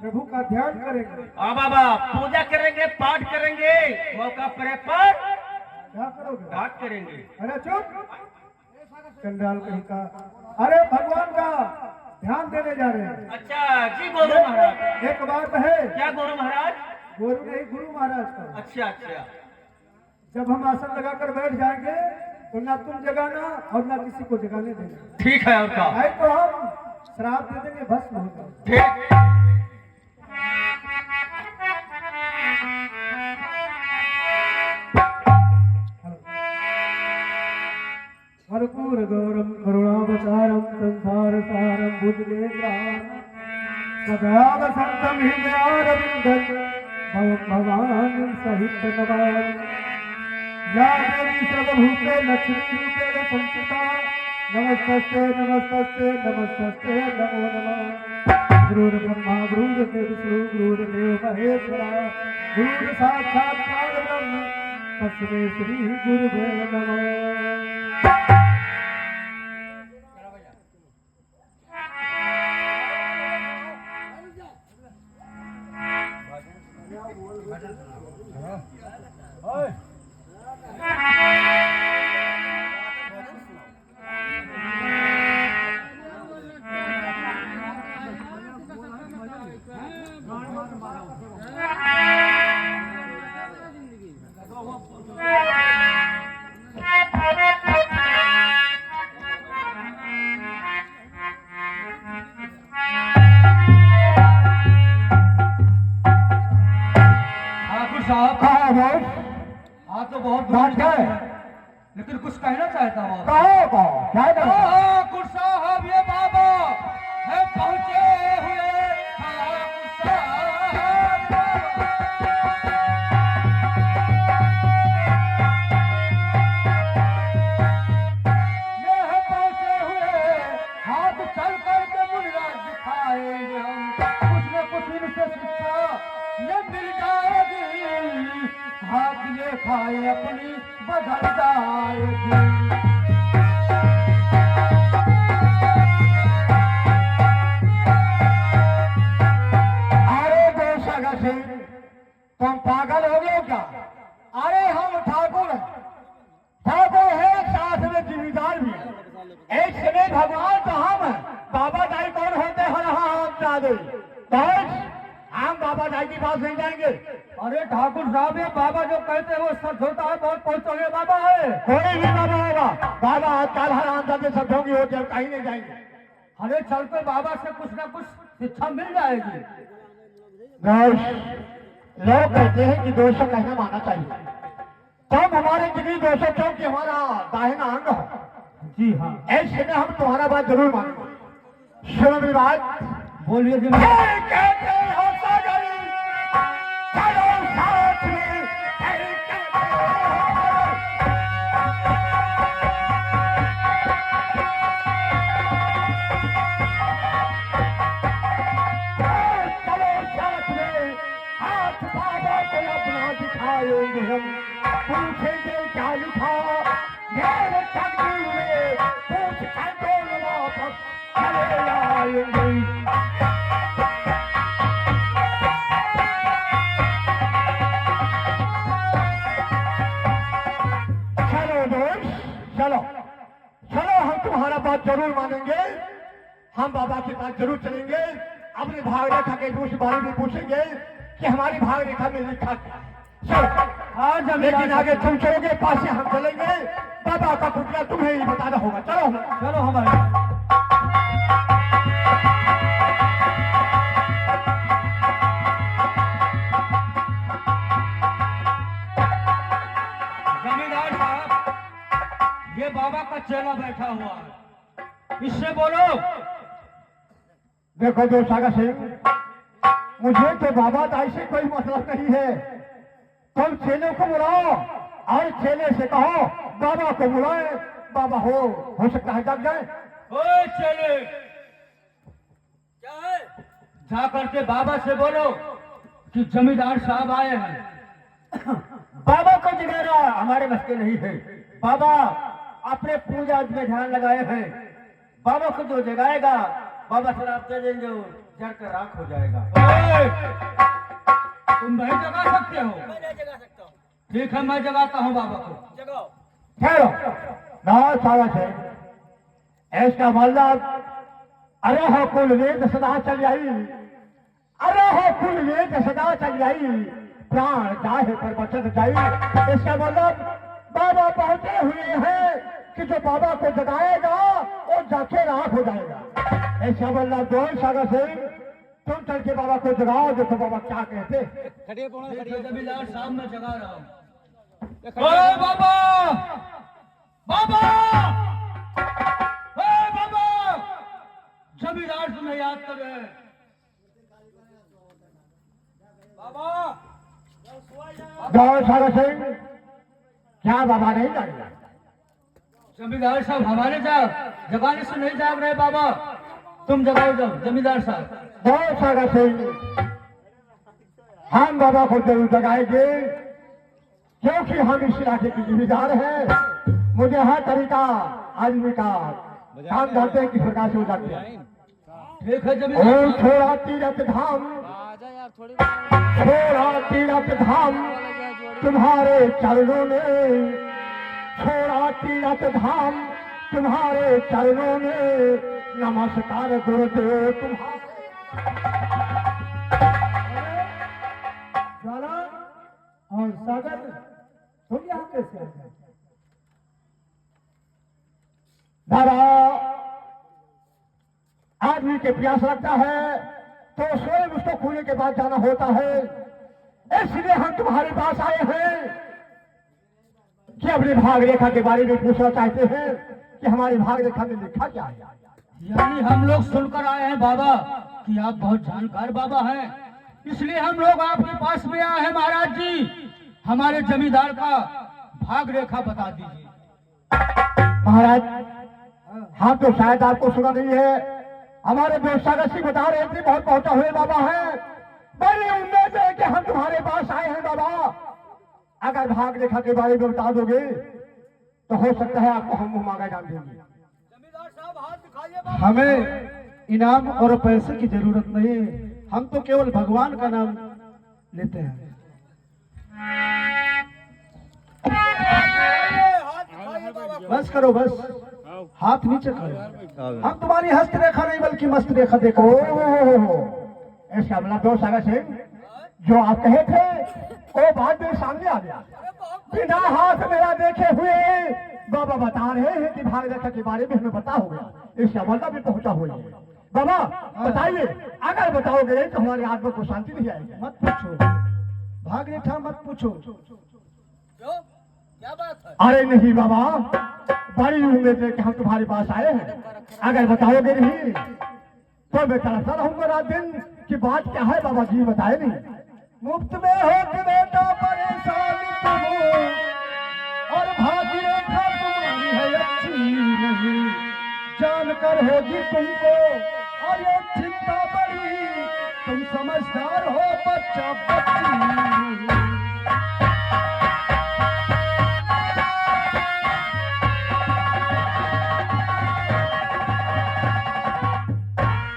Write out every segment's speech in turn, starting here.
प्रभु का ध्यान करेंगे। हाँ बाबा, पूजा करेंगे, पाठ करेंगे, मौका पड़े पर क्या करोगे? पाठ करेंगे। अरे चुप, चंडाल कहीं का। अरे भगवान का ध्यान देने जा रहे हैं। अच्छा जी गुरु महाराज। एक बात है। क्या गुरु महाराज? गुरु नहीं, गुरु महाराज का। अच्छा अच्छा। जब हम आसन लगाकर बैठ जाएंगे तो ना तुम जगाना और ना किसी को जगाने देना। ठीक है। और का नहीं तो हम श्राप दे देंगे, भस्म होगा। ठीक। कर्पूर गौरम करुणावतारम संसार सारम भुजगेन्द्रम सदा वसंतम हृदयारविंदं भवानी सहित नमामि। या देवी सर्वभूते लक्ष्मी रूपेण संस्थिता नमस्तस्ते नमस्तस्ते नमस्तस्ते नमो नमः। गुरुर्ब्रह्मा गुरुर्देव विष्णु गुरुर्देव महेश्वरा गुरुर् साक्षात् परब्रह्म तस्मै श्री गुरुवे नमः। हाँ तो बहुत बात है, लेकिन कुछ कहना चाहता हूँ। कुछ साहब ये बाबा है पहुँचे हुए। ये है पहुँचे हुए, हाथ चल करके मुनिराज दिखाएंगे हम। कुछ न कुछ इनसे शिक्षा ये मिल जाएगी, हाथ ये खाए अपनी बदल जाएगी। अरे बेशक सिंह, तुम पागल हो गए क्या? अरे हम ठाकुर हैं, ठाकुर है, साथ में जिम्मेदार भी है। एक समय भगवान तो हम हैं, बाबा दाई कौन होते हैं? हम दादे हम बाबा दाई की बात नहीं जाएंगे। अरे ठाकुर साहब, ये बाबा जो कहते हैं वो सच होता है? बहुत पहुंचोगे बाबा है। कोई भी बाबा होगा, बाबा काल हराम से सब होंगे, होते कहीं नहीं जाएंगे। अरे चलते बाबा से कुछ ना कुछ शिक्षा मिल जाएगी। लोग कहते हैं कि दोषों कहना माना चाहिए। तब हमारे जितनी दोषों क्योंकि हमारा दाहिना अंग हो। जी हाँ, ऐसे में हम तुम्हारा बात जरूर मानेंगे। सुनो मेरी बात। बोलिए जी। कहते हो सागर, चलो साथ में। चलो साथ में, हाथ बाबा को अपना दिखाएंगे हम। पूछेंगे क्या लिखा मेरे तकदीर में, पूछ कर दो वापस चले आएंगे। चलो दोस्त, चलो चलो, हम तुम्हारा बात जरूर मानेंगे। हम बाबा के पास जरूर चलेंगे, अपनी भाग रेखा के उस बारे में पूछेंगे कि हमारी भाग रेखा में लिखा क्या है। चलो आज लेकिन आगे तुम चलोगे, पास से हम चलेंगे। बाबा का पुतला तुम्हें ही बताना होगा। चलो चलो हमारे। जमींदार साहब, ये बाबा का चेला बैठा हुआ है, इससे बोलो। देखो जो सागर सिंह, मुझे तो बाबा दाई से कोई मतलब नहीं है। तुम चेले को बुलाओ और चेले से कहो बाबा को बुलाए। बाबा हो सकता है जग जाए। ओए चेले, क्या है? जा करके बाबा से बोलो कि जमींदार साहब आए हैं। बाबा को जगाना हमारे बस के नहीं है। बाबा अपने पूजा में ध्यान लगाए हैं। बाबा को जो जगाएगा बाबा शराब दे देंगे, जड़ कर राख हो जाएगा। तुम नहीं जगा सकते हो? मैं नहीं जगा सकता हूँ। ठीक है, मैं जगाता हूँ बाबा को। जगाओ। ठहरो ना सारा से ऐसा मतलब अरे हो कुल वेद सदा चल आई, अरे हो कुल वेद सदा चल आई, प्राण जाहे पर बचत जाई। इसका मतलब बाबा पहुंचे हुए हैं कि जो बाबा को जगाएगा वो जाके राख हो जाएगा। ऐसा मतलब दोन सागर से तुम चल के बाबा को जगाओ, देखो बाबा क्या कहते। खड़िए पौना खड़िए। जमींदार साहब मैं जगा रहा हूँ। खड़िए। ओए बाबा, बाबा, ओए बाबा, जमींदार तुम्हें याद कर रहे हैं। बाबा दोन सागर सिंह क्या बाबा नहीं जाएगा? जमींदार साहब हमारे जगाने से नहीं जाग रहे बाबा, तुम जगाओ जाओ जमींदार साहब। दोन सागर सिंह हम बाबा को जरूर जगाएंगे, क्योंकि हम इस इलाके के जिम्मेदार हैं। मुझे हर तरीका आदमी का काम करते हैं किस प्रकार से हो जाते हैं। ठीक है ओ जमींदार साहब। छोड़ा तीरथ धाम, आजा यार थोड़ी छोड़ा तीरथ धाम तुम्हारे चरणों में, छोड़ा तीरथ धाम तुम्हारे चरणों में, नमस्कार गुरुदेव तुम्हारे। ज्वाला और सागर तुम यहाँ कैसे आ गए? बाबा आदमी के प्यास लगता है तो स्वयं उसको खुलने के बाद जाना होता है, इसलिए हम तुम्हारे पास आए हैं कि अपनी भाग रेखा के बारे में पूछना चाहते हैं कि हमारी भाग रेखा में लिखा क्या है। यानी हम लोग सुनकर आए हैं बाबा कि आप बहुत जानकार बाबा हैं, इसलिए हम लोग आपके पास में आए हैं। महाराज जी, हमारे जमींदार का भाग रेखा बता दीजिए। महाराज हाँ तो शायद आपको सुना नहीं है, हमारे दोस्त सागर सिंह बता रहे थे बहुत पहुंचा हुए बाबा हैं, बड़ी उम्मीद है कि हम तुम्हारे पास आए हैं बाबा। अगर भाग रेखा के बारे में बता दोगे तो हो सकता है आपको हम मुंह मांगा जान देंगे। जमींदार साहब हाथ दिखाइए बाबा। हमें इनाम और पैसे की जरूरत नहीं है, हम तो केवल भगवान का नाम लेते हैं। हाथ दिखाइए बाबा को। बस करो बस, हाथ नीचे करो। हम तुम्हारी हस्त रेखा नहीं बल्कि मस्त रेखा देखो। इसका मतलब दोस्त सागर सिंह जो आप कहे थे वो बात मेरे सामने आ गया। बिना हाथ मेरा देखे हुए बाबा बता रहे हैं कि भाग रेखा के बारे में हमें पता हो गया, इसका मतलब भी पहुंचा हुआ है। बाबा बताइए, अगर बताओगे तो हमारी आत्मा को शांति नहीं आएगी। मत पूछो, भाग रेखा मत पूछो। क्यों? क्या बात है? अरे नहीं बाबा, बड़ी उम्मीद है कि हम तुम्हारे पास आए हैं, अगर बताओगे नहीं तो मैं तड़पता रहूंगा रात दिन कि बात क्या है। बाबा जी बताए नहीं। मुफ्त में हो के बेटा परेशान तुम, और भाग रेखा तुम्हारी है अच्छी नहीं, जानकर होगी तुमको और ये चिंता बड़ी, तुम समझदार हो बच्चा बच्ची।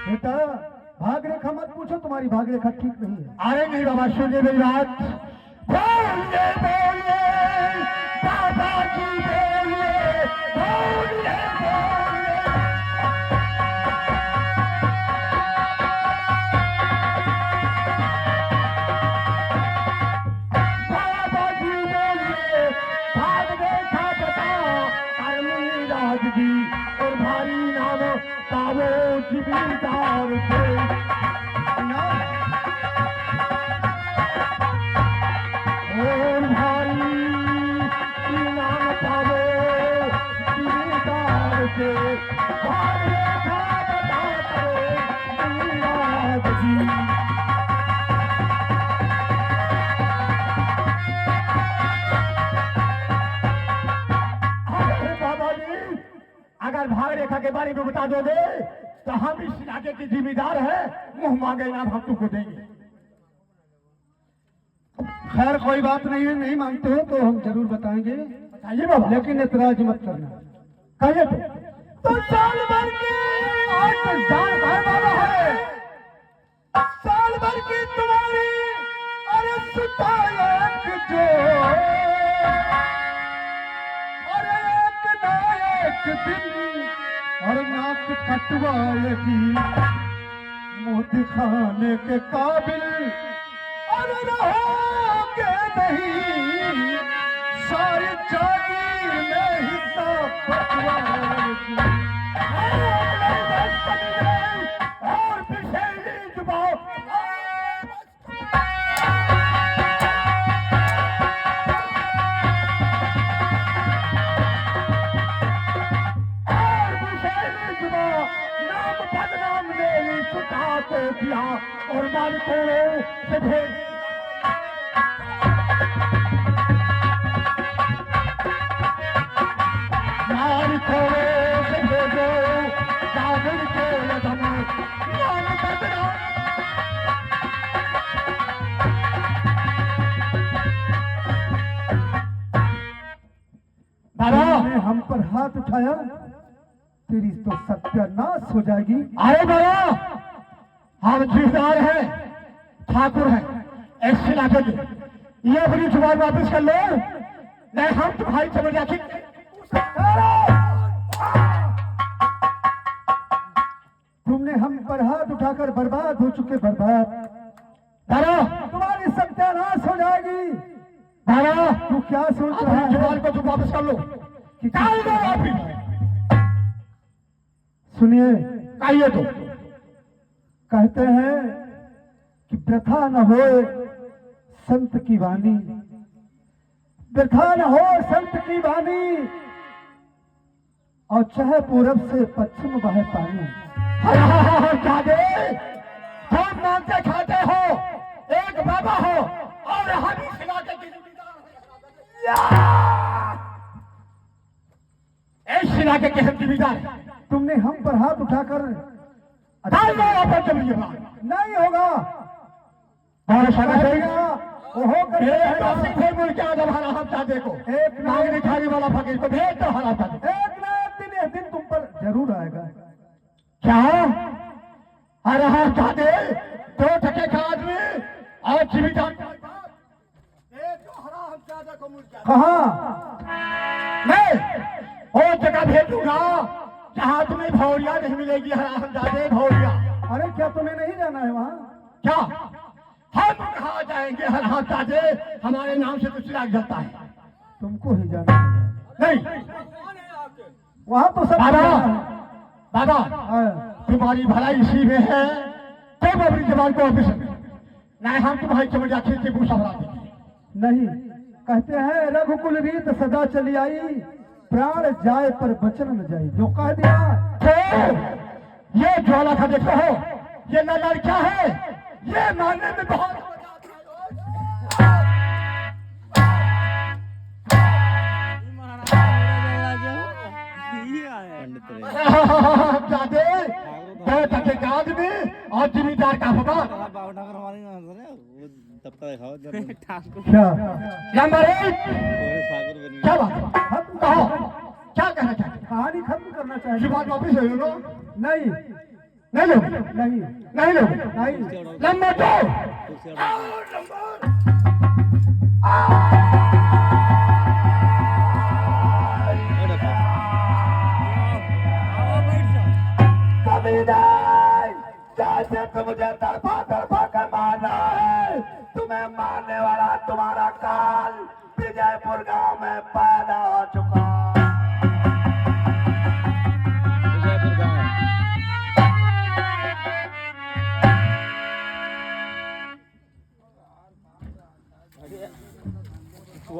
बेटा भाग रेखा मत पूछो, तुम्हारी भाग रेखा ठीक नहीं है। अरे नहीं बाबा, सुनिए मेरी बात। बोलिए बोलिए बाबा जी, बोलिए बोलिए बोलिए। बाबा जी बोलिए, भाग रेखा बताओ अरमुनी राज जी और भारी नाम पावो जिमीदार से। और भारी इनाम पावो जिमीदार से, भाग रेखा बता करो जिमीदार जी। अरे बाबा जी, अगर भाग रेखा के बारे में बता दोगे तो हम इस इलाके के जिम्मेदार हैं, मुंह मांगे इनाम हम तुमको देंगे। खैर कोई बात नहीं है, नहीं मांगते हो तो हम जरूर बताएंगे, बताइए बाबा। लेकिन एतराज मत करना। कहिए तो साल भर के 8,000 घर बाबा है, साल भर की तुम्हारी अरे शिकायत जो अरे एक ना एक दिन और नाक कटवाएगी मुंह दिखाने के काबिल अरे रहोगे नहीं सारी जागीर में हिस्सा बटवाएगी और पीछे जुबान नाम बदनाम मेरी छुटा को दिया और मालिकों से भेज मालिकों से भेजो जागरण के लदम नाम बदनाम बाबा तुमने हम पर हाथ उठाया तेरी तो सत्यानाश हो जाएगी। अरे बाबा हम जिम्मेदार हैं ठाकुर हैं ऐसे इलाके के ये अपनी जुबान वापस कर लो नहीं हम तुम्हारी समझ रखेंगे तुमने हम पर हाथ उठाकर बर्बाद हो चुके बर्बाद बाबा तुम्हारी सत्यानाश हो जाएगी। बाबा तू क्या सोच रहा अपनी जुबान है को तुम वापस कर लो कि निकाल दो वापिस सुनिए कहिए तो कहते हैं कि व्यथा न होए संत की वाणी व्यथा न हो संत की वाणी और चाहे पूरब से पश्चिम बहे पानी। जादे तुम मानते खाते हो एक बाबा हो और हम इस इलाके के जिम्मेदार हैं इस इलाके के हम जिम्मेदार हैं तुमने हम पर हाथ उठाकर डाल दो वापस जमीन पर नहीं होगा और सगा कहेगा, ओहो कर फिर मुझ क्या हमारा हम चाहते को एक नागरी खाने वाला फकीर को भेज दो हरा चाहते एक ना एक दिन तुम पर जरूर आएगा। क्या अरे हम चाहते दो टके का आदमी और जिम्मेदार कहाँ मैं वो जगह भेजूंगा जहाँ तुम्हें भौरिया नहीं मिलेगी हराम जादे भौरिया। अरे क्या तुम्हें नहीं जाना है वहाँ? क्या हम कहाँ जाएंगे हराम जादे हमारे नाम से कुछ लग जाता है तुमको ही जाना है। नहीं वहाँ तो सब बाबा जाना है। बाबा हाँ, तुम्हारी भलाई इसी में है तुम अपनी जबान को ऑफिस में नहीं हम तुम्हारी चमड़िया खींच के भूसा भरा देंगे। नहीं कहते हैं रघुकुल रीत सदा चली आई प्राण जाए पर बचन न जाए जो कह दिया। तो ये ज्वाला का देखो हो ये नजर क्या है ये मानने में बहुत जादे दो टके का आदमी और जिम्मेदार का होगा क्या नंबर एक क्या बात कहो क्या कहना चाहते कहानी खत्म करना चाहिए। जुबान वापिस ले लो नहीं नहीं लो नहीं नहीं लो नहीं नंबर दो जैसे तुम मुझे तड़पा तड़पा कर मारना है तुम्हें मारने वाला तुम्हारा काल विजयपुर गांव में पैदा हो चुका।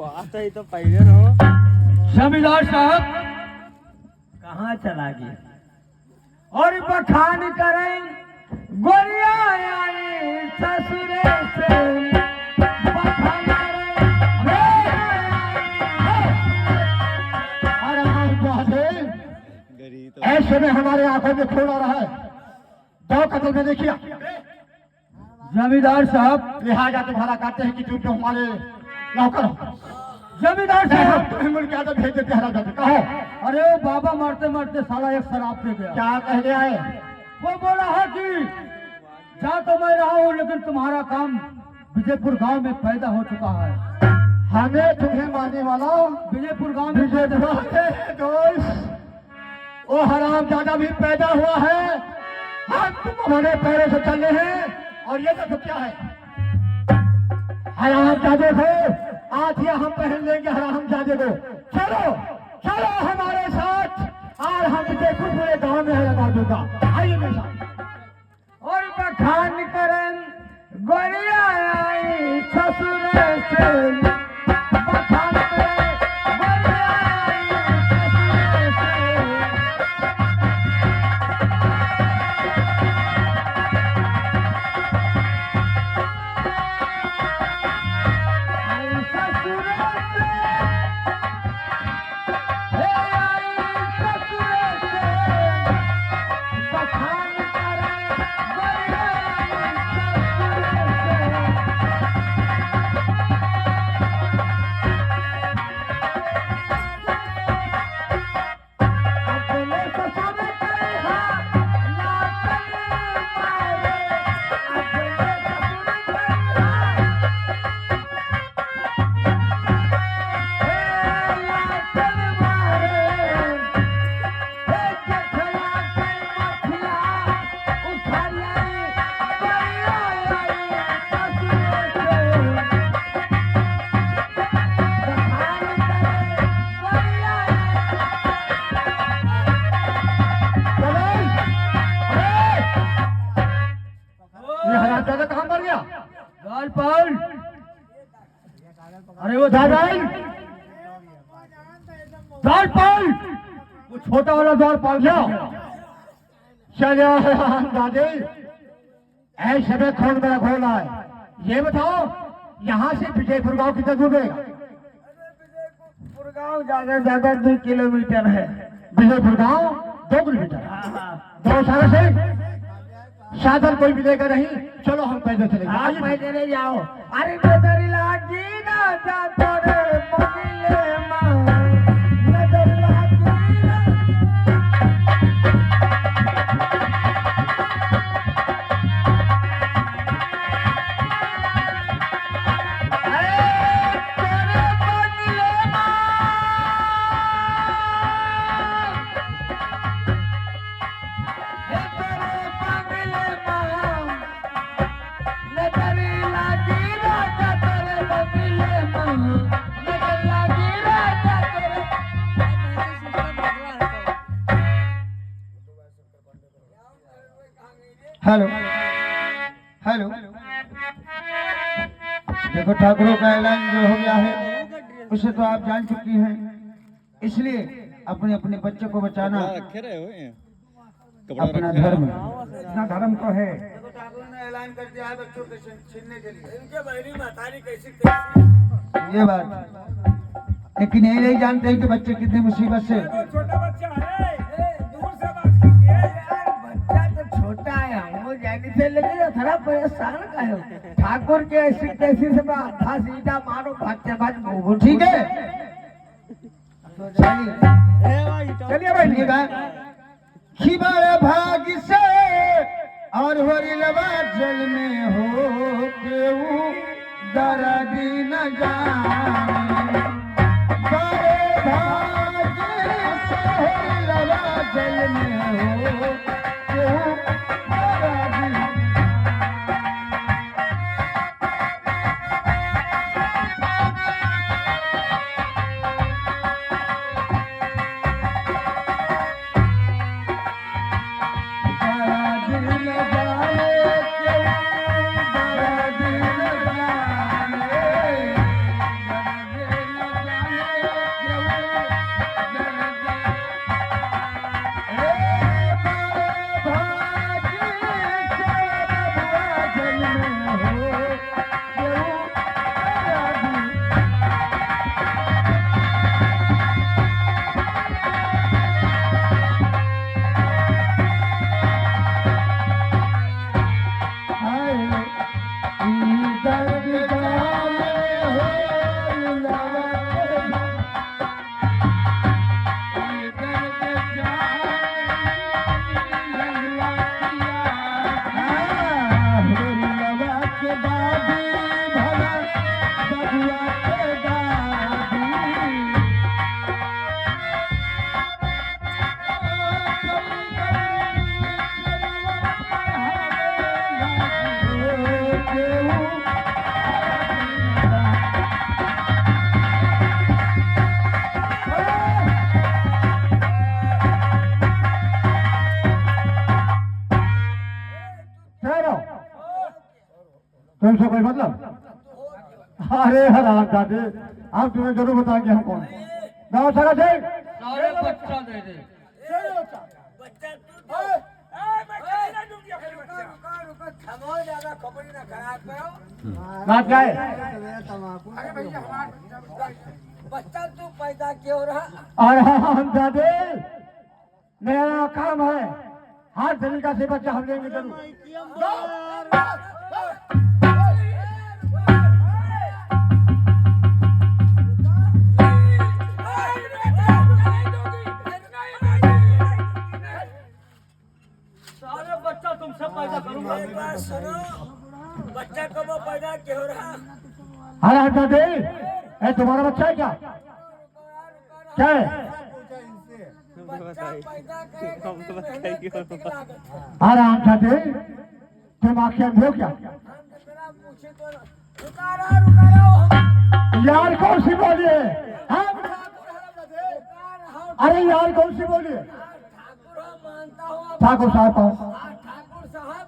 आता ही तो पहले न हो जमींदार साहब कहाँ चला गया और बखान करें गोरिया आई ससुरे से बखान अरे हम ऐसे में हमारे आंखों में खून आ रहा है दो कत्ल मैंने किया जमींदार साहब लिहाजा तुम्हारा कहते हैं कि तुम जो हमारे नौकर हो जमींदार साहब तुम्हें मुल्क आदत भेज देते हरा जाते कहो अरे वो बाबा मारते मारते साला एक शराब दे गया। क्या कह गया है वो बोला है कि जा तो मैं रहा हूँ, लेकिन तुम्हारा काम विजयपुर गांव में पैदा हो चुका है। हमें तुम्हें मारने वाला विजयपुर गांव में दोस्त वो हराम ज्यादा भी पैदा हुआ है। हम तुम हमारे पैरों से चल रहे हैं और ये देखो क्या है, हराम जादे को आज ये हम पहन लेंगे हराम जादे को। चलो चलो हमारे साथ और हम विजयपुर पूरे गांव में लगा दूंगा। आइए मेरे साथ। और बखान करन गोरिया आई ससुर से, बखान करे गोरिया आई ससुर से। आई ससुर से, हे आई ससुर से, बखान करे गोरिया आई ससुर से। अपने ससुर के हाथ ना चले मारे, अपने ससुर के हाथ ना चले मारे। हे जखला के मथिया उठा लाई गोरिया आई ससुर से, बखान करे गोरिया ये हराम ज्यादा कहाँ मर गया? द्वारपाल। अरे वो दादाई द्वारपाल, वो छोटा वाला द्वारपाल क्या चलो दादी ऐसे में खून मेरा घोला है। ये बताओ यहाँ से विजयपुर गांव कितना दूर है? विजयपुर गाँव ज्यादा से ज्यादा 2 किलोमीटर है। विजयपुर गांव 2 किलोमीटर। दो साल से साधन कोई मिलेगा नहीं। चलो हम पैदल चलेंगे। आप आइए। पैदल जाओ। अरे नजर लागी ना जा तोरे मोगिले माँ, नजर लागी ना। अरे तोरे मोगिले माँ, हे तोरे मोगिले माँ, नजर लागी ना जा तोरे मोगिले माँ, नजर लागी ना जा तोरे। Hello hello. देखो ठाकुरों का ऐलान जो हो गया है उसे तो आप जान चुकी हैं, इसलिए अपने अपने बच्चे को बचाना अपना धर्म, इतना धर्म तो है। ठाकुर ने ऐलान कर दिया है बच्चों के छीनने के लिए। इनके बहरी महतारी कैसी ये बात, लेकिन ये नहीं जानते कि बच्चे कितनी मुसीबत से। छोटा बच्चा है, दूर से बात कीजिए यार। बच्चा तो छोटा है, वो जाने से लेके थोड़ा परेशान का है। ठाकुर के ऐसी तैसी से आधा सीधा मारो, भागते भाग। ठीक है, चलिए चलिए भाई। सुनिएगा। खिबार भाग से और होरिलवा जल में हो केहू दर्दी न जाने। बारे भाग से होरिलवा जल में हो केहू दर्दी न जाने ठहरो, तुमसे कोई मतलब? अरे हराम दादे, हम तुम्हें जरूर बताएंगे हम कौन। गाँव सारा से सारे बच्चा दे दे। बच्चा तू रुको थमो, ज्यादा खोपड़ी ना खराब करो। बात क्या है? अरे भैया हमारा बच्चा तू पैदा क्यों रहा? अरे हम दादे, मेरा काम है, हर तरीका से बच्चा हम लेंगे जरूर। सारे बच्चा तुमसे पैदा करूंगा। एक बात सुनो, बच्चा कब पैदा क्यों रहा? अरे दादे, ये तुम्हारा बच्चा है क्या? क्या है? बच्चा पैदा करेगा तो मेहनत कितनी लागत है? आराम दादे, तुम आंखें अंधे हो क्या? हम जरा पूछे तो रुका रहो यार कौन सी बोली है? हाँ? अरे यार कौन सी बोली है? ठाकुर हम मानता हूँ। ठाकुर साहब कौन? ठाकुर साहब,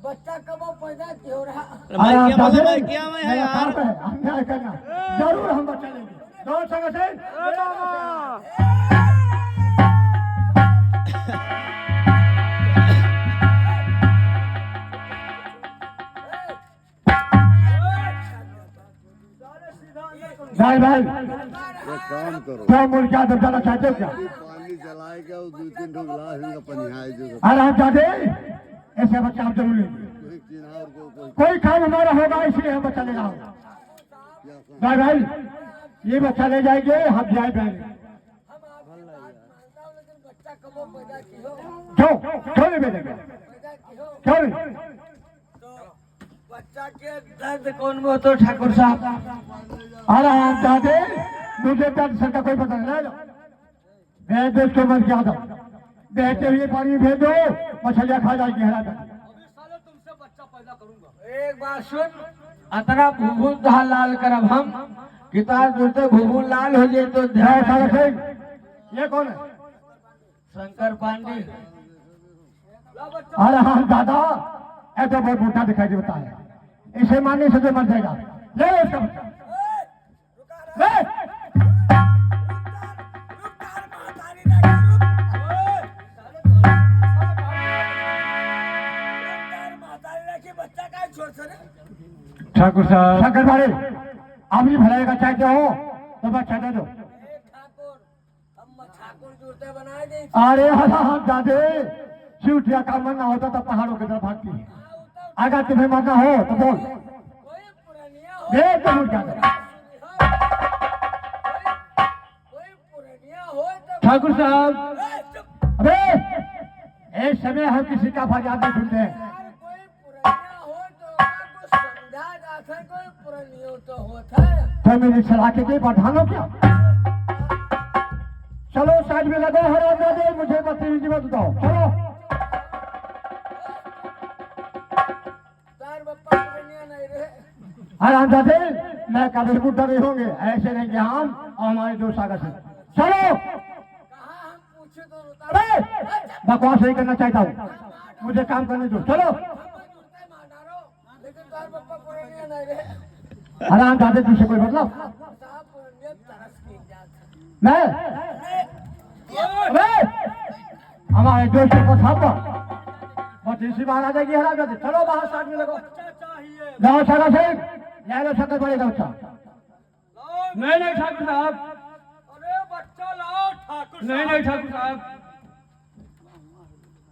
बच्चा कब पैदा क्यों रहा? आराम दादे, मेरा काम है अन्याय करना, जरूर हम बच्चा लेंगे। दो संग से भाई भाई, एक काम करो, क्या मुल्क क्या दब जाना चाहते हो क्या? पानी जलाएगा और 2-3 ठो गिलास इनका पनिहाई जो आराम दादे, ऐसे बच्चा हम जरूर लेंगे। कोई चिन्हार को कोई कोई काम हमारा होगा इसलिए हम बच्चा ले रहा हूँ। क्या समझ- भाई भाई, ये बच्चा ले जाएंगे, हम जाए जाएंगे। लेकिन बच्चा कब पैदा क्यों? क्यों नहीं भेजेंगे? पैदा क्यों? क्यों नहीं? तो बच्चा के दर्द कौन में होता ठाकुर साहब? आराम दादे, मुझे दर्द सर का कोई पता नहीं। लो भेज दो इसको, मर जाता बहते हुए पानी में भेज दो, मछलियाँ खा जाएगी। हरा कर अभी साले तुमसे बच्चा पैदा करूंगा। एक बात सुन, अतरा भूगुल दहा लाल करब हम, किताब जुड़ते भूगुल लाल हो जाए तो जय सागर सिंह, ये कौन है? शंकर पांडे। आराम दादा, ऐसा बहुत बूढ़ा दिखाई देता है, इसे मारने से तो मर जाएगा। ले लो इसका बच्चा। ले। ठाकुर साहब, शंकर भाई, अपनी भलाई का चाहते हो तो बच्चा दे दो। ठाकुर, हम ठाकुर जुड़ते बनाए दे। अरे हाँ दादे, चूटिया का मरना होता तो पहाड़ों की तरफ भागती है। अगर तुम्हें मरना हो तो बोल, कोई पुरानिया हो, दे जरूर क्या करें। कोई पुरानिया हो तो ठाकुर साहब, चुप। अबे इस समय हम किसी का फरियाद नहीं सुनते हैं। यार कोई पुरानिया हो तो आपको समझा जाता है, कोई पुरानिया तो होता है। तो मेरी सलाह के लिए पठान हो क्या? चलो साइड में लगो, हरा दादे, मुझे बदतमीजी मत दो। चलो तार बप्पा पुरानिया नहीं रहे। हराम दादे, मैं कभी बुढ़ा नहीं होंगे, ऐसे रहेंगे हम और हमारे दो सागर से। चलो, कहाँ हम पूछे तो उतार। अबे बकवास नहीं करना चाहता हूँ, मुझे काम करने दो। चलो हम जुड़ते मार डालो, लेकिन तार बप्पा पुरानिया नहीं रहे। हराम दादे, तुझसे कोई मतलब? साहब पुरानिया तरस की जाता। मैं अबे हमारे दोस्तों को थापा बस इसी बार आ जाएगी। हराम दादे, चलो बाहर साइड में लगो। बच्चा चाहिए। जाओ सागर से ले लो, शक्कर पड़ेगा बच्चा। लाओ। नहीं ठाकुर साहब, अरे बच्चा लाओ ठाकुर साहब। नहीं ठाकुर साहब।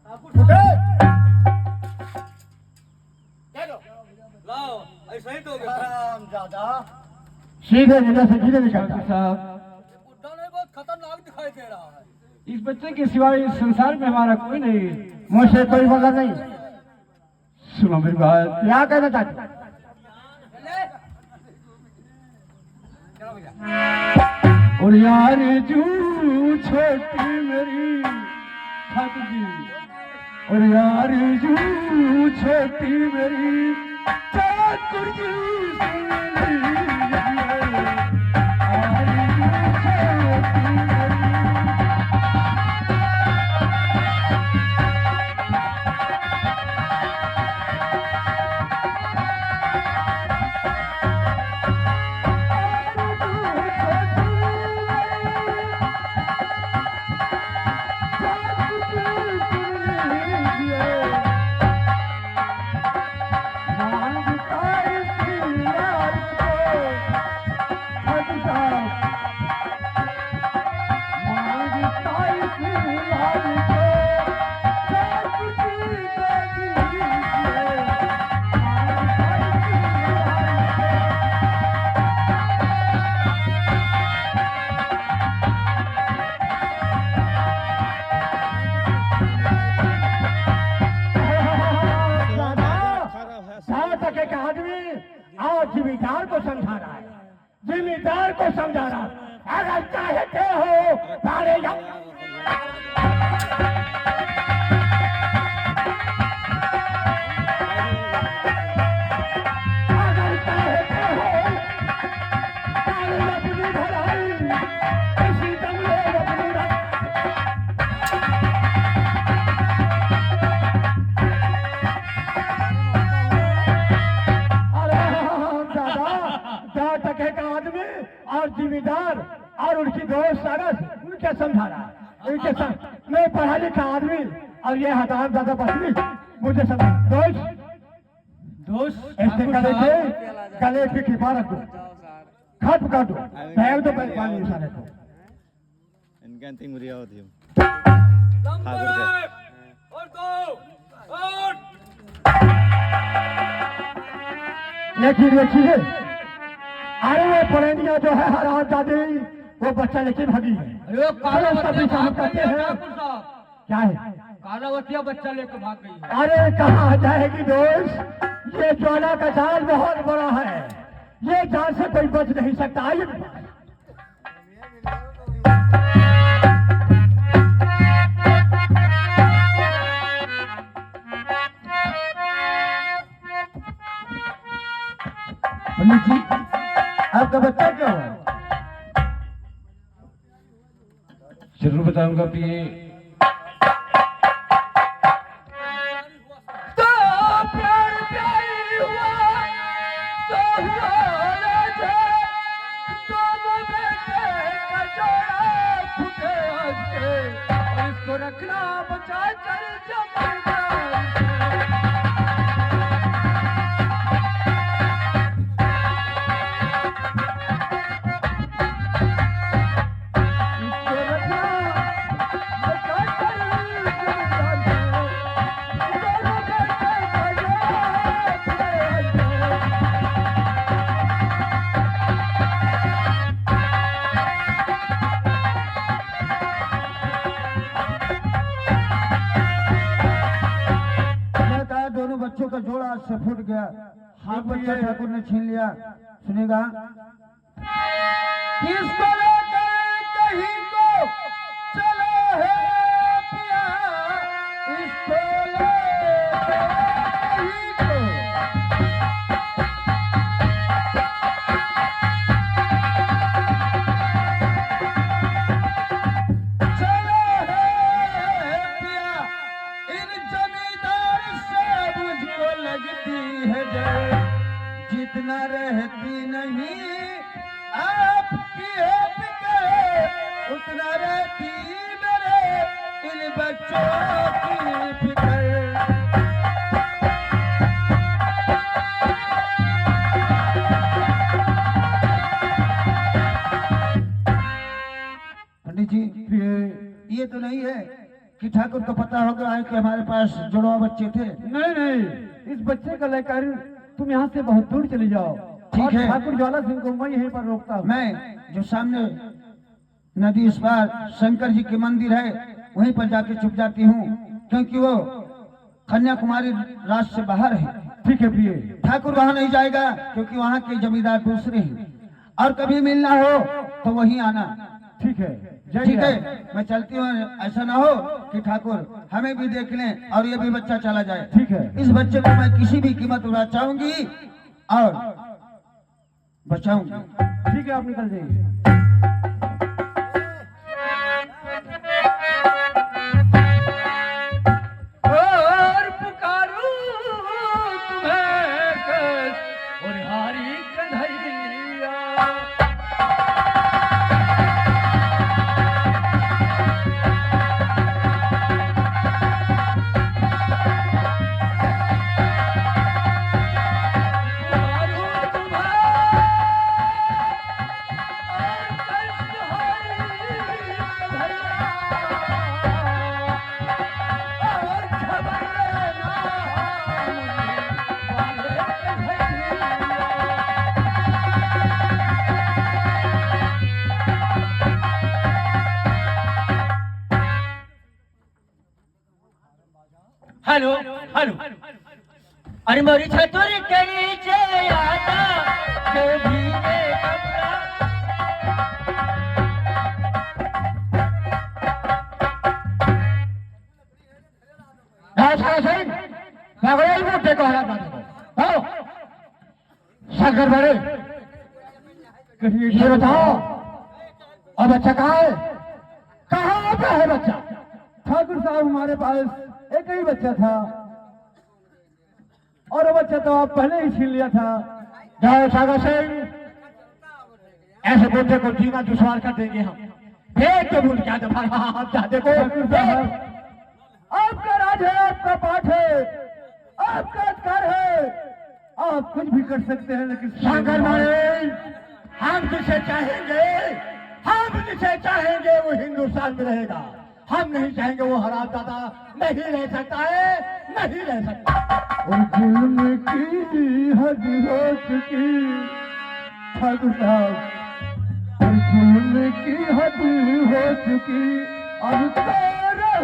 ठाकुर साहब लाओ, ऐसा ही दोगे। आराम दादा, सीधे जगह से सीधे निकलता साहब। बुड्ढा नहीं, बहुत खतरनाक दिखाई दे रहा है। इस बच्चे के सिवाय इस संसार में हमारा कोई नहीं, मुझसे कोई मतलब नहीं। सुनो मेरी बात, क्या कहना चाहते? और यार जू छोटी मेरी ठाकुर जी, और यार जू छोटी मेरी ठाकुर जी सुन लीजिए, यार जू छोटी मेरी। जहाँ तक एक आदमी और जिम्मेदार को समझा रहा है, जिम्मेदार को समझा रहा है। अगर चाहते हो सारे अगर चाहते हो सारे अपनी भलाई इसी दम में अपनी आदमी और जिम्मेदार और उनकी दोस्त सारस उनके समझा रहा है, उनके संग मैं पढ़ा लिखा आदमी और ये हदार दादा पत्नी मुझे समझ दोस्त ऐसे गले की कृपा रख दो, खत कर दो, पैर दो, पानी इशारे को इनके अंतिम मुरिया होती है। देखिए अरे वो परेनिया जो है हराम दादी वो बच्चा लेके भागी है। अरे कालावतिया करते हैं क्या है? कालावतिया बच्चा लेकर भाग गई है। अरे कहाँ जाएगी दोस्त, ये ज्वाला का जाल बहुत बड़ा है, ये जाल से कोई बच नहीं सकता। आइए पंडित जी आपका बच्चा क्या हुआ? जरूर बताऊंगा पिए। तो प्यार प्यारी हुआ तो हुआ राजा, दोनों बेटे का जोड़ा फूटे हंसते, और इसको रखना बचा कर जमींदार से। दोनों बच्चों का जोड़ा आज से फूट गया। एक बच्चा ठाकुर ने छीन लिया। सुनेगा किसको लेकर कहीं को चलो है पिया, इसको लेकर कहीं को। चलो है पिया, इन जमींदार से मुझको लगती है जय, जितना रहती नहीं आपकी है उतना रहती मेरे इन बच्चों की फिक्र। पंडित जी ये तो नहीं है कि ठाकुर को पता होगा है कि हमारे पास जुड़वा बच्चे थे? नहीं, इस बच्चे को लेकर तुम यहाँ से बहुत दूर चली जाओ। ठीक है। ठाकुर ज्वाला सिंह को मैं यहीं पर रोकता हूँ। मैं जो सामने नदी इस पार शंकर जी के मंदिर है वहीं पर जाके छुप जाती हूँ, क्योंकि वो कन्याकुमारी राज से बाहर है। ठीक है प्रिय। ठाकुर वहां नहीं जाएगा क्योंकि वहां के जमींदार दूसरे हैं, और कभी मिलना हो तो वहीं आना। ठीक है, जय ठीक राम। है, मैं चलती हूँ। ऐसा ना हो कि ठाकुर हमें भी देख लें और ये भी बच्चा चला जाए। ठीक है। इस बच्चे को मैं किसी भी कीमत पर बचाऊंगी और बचाऊंगी। ठीक है, आप निकल जाइए। और पुकारूं तुम्हें कस और हारी कन्हैया। हेलो हेलो, अरे मोरी छतुर के नीचे आता जो भीगे कपड़ा। मोटे को हरा शंकर बड़े, ये बताओ, और बच्चा कहाँ है? कहाँ पे है बच्चा? ठाकुर साहब हमारे पास एक ही बच्चा था और वो बच्चा तो आप पहले ही छीन लिया था। जाओ सागर सिंह, ऐसे बच्चे को जीना दुश्वार कर देंगे हम। फेंक के भूल क्या देखो ठाकुर साहब, आपका राज है, आपका पाठ है, आपका अधिकार है, आप कुछ भी कर सकते हैं। लेकिन शंकर भाई, हम जिसे चाहेंगे वो हिंदुस्तान में रहेगा। हम नहीं चाहेंगे वो हरामजादा नहीं रह सकता है, नहीं रह सकता। और जुल्म की हद हो चुकी ठाकुर साहब, और जुल्म की हद हो चुकी, अब तो रही।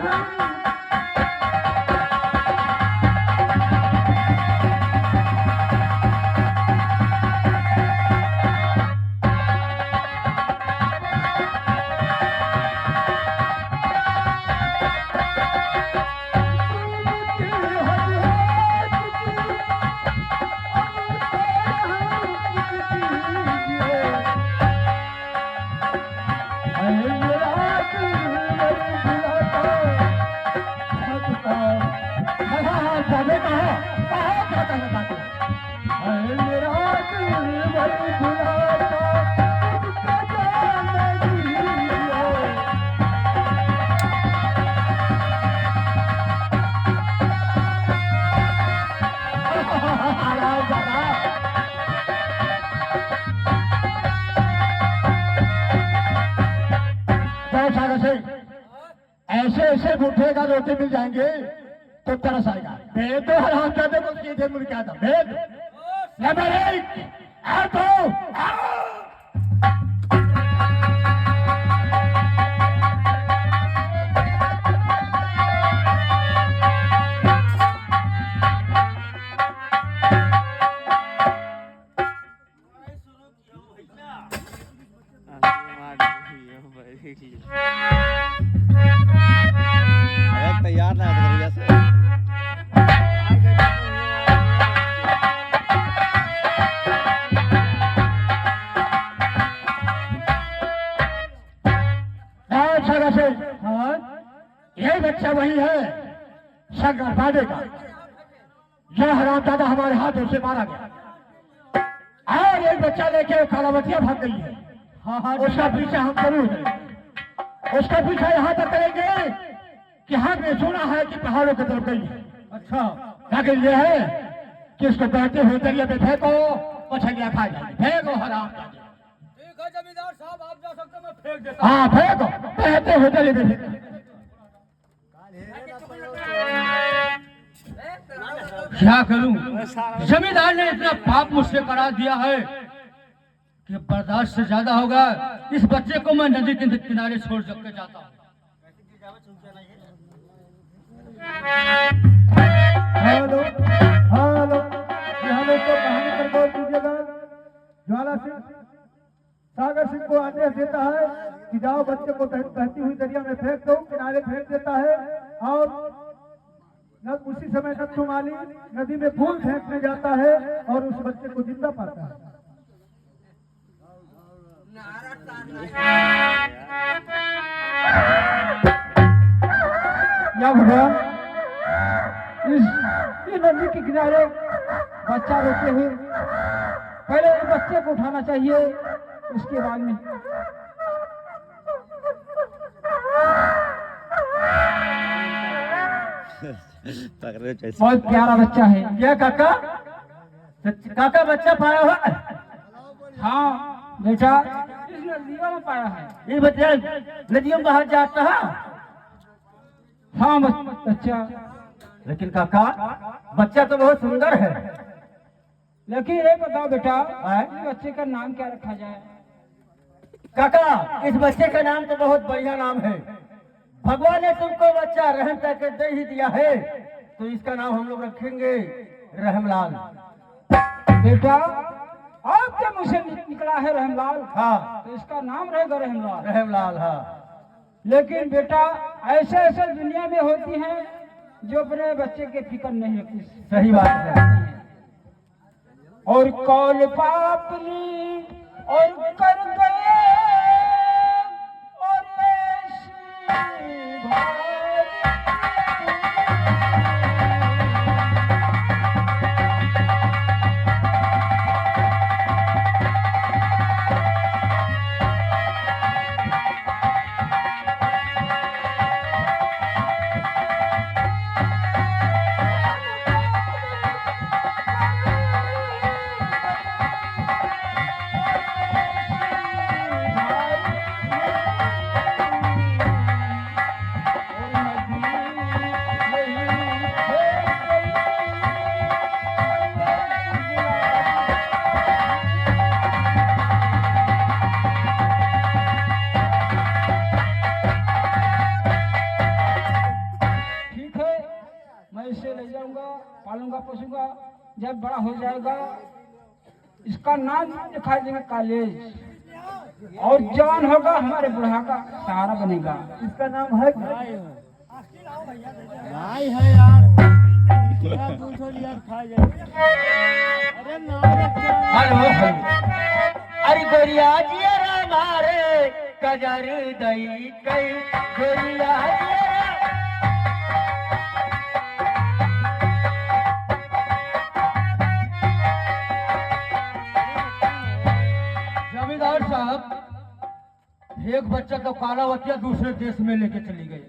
ऐसे ऐसे मुठे का रोटी मिल जाएंगे तो तरस आएगा। भेज दो हरामजादे को सीधे मुड़ के आता, भेज दो। नंबर 1 आओ तो आओ। अरे तैयार ना है तो भैया से ये बच्चा वही है शंकर बाडे का। यह हरामजादा हमारे हाथों से मारा गया और एक बच्चा लेके कालावतिया भाग गई है। उसका पीछे हम जरूर करेंगे। उसका पीछा यहाँ तक करेंगे कि हमने सुना है कि पहाड़ों की तरफ गई है। अच्छा, लेकिन ये है कि इसको बहते हुए दरिया में फेंको, मछलियां खा जाए। फेंको हराम। ठीक है जमींदार साहब, आप जा सकते, मैं फेंक देता। हाँ फेंको, बहते हुए दरिया में फेंको। क्या करूं, जमींदार ने इतना पाप मुझसे करा दिया है कि बर्दाश्त से ज्यादा होगा। इस बच्चे को मैं नदी के किनारे छोड़ के जाता हूँ। हेलो हेलो, यहाँ लोग को कहानी पर गौर कीजिएगा। ज्वाला सिंह सागर सिंह को आदेश देता है कि जाओ बच्चे को बहती हुई दरिया में फेंक दो, किनारे फेंक देता है। और उसी समय नत्थु माली नदी में फूल फेंकने जाता है और उस बच्चे को जिंदा पाता है। या भगवान, इस नदी के किनारे बच्चा रोते हुए पहले इस बच्चे को उठाना चाहिए, उसके बाद में बहुत प्यारा बच्चा है। क्या काका? काका बच्चा पाया हुआ? हाँ बेटा, इस नदियों में पाया है। ये बच्चा नदियों में बाहर जाता है? हाँ बच्चा, लेकिन काका बच्चा तो बहुत सुंदर है। लेकिन ये बताओ बेटा, इस बच्चे का नाम क्या रखा जाए? काका इस बच्चे का नाम तो बहुत बढ़िया नाम है। भगवान ने तुमको बच्चा रहम करके दे ही दिया है, तो इसका नाम हम लोग रखेंगे रहमलाल। बेटा आपके मुंह से निकला है रहमलाल, हाँ तो इसका नाम रहेगा रहमलाल। रहमलाल, हाँ। लेकिन बेटा ऐसे ऐसे दुनिया में होती हैं जो अपने बच्चे के फिक्र नहीं रखती। सही बात है। और कौन पापनी और कर गए और ऐसी भारी पालूंगा पोसूंगा, जब बड़ा हो जाएगा इसका नाम लिखा देंगे कॉलेज, और जवान होगा हमारे बुढ़ा का सहारा बनेगा। इसका नाम है भाई है यार, हेलो, अरे गोरिया जिया मारे कजर दई कई गोरिया जमींदार साहब, एक बच्चा तो कालावतिया दूसरे देश में लेके चली गई।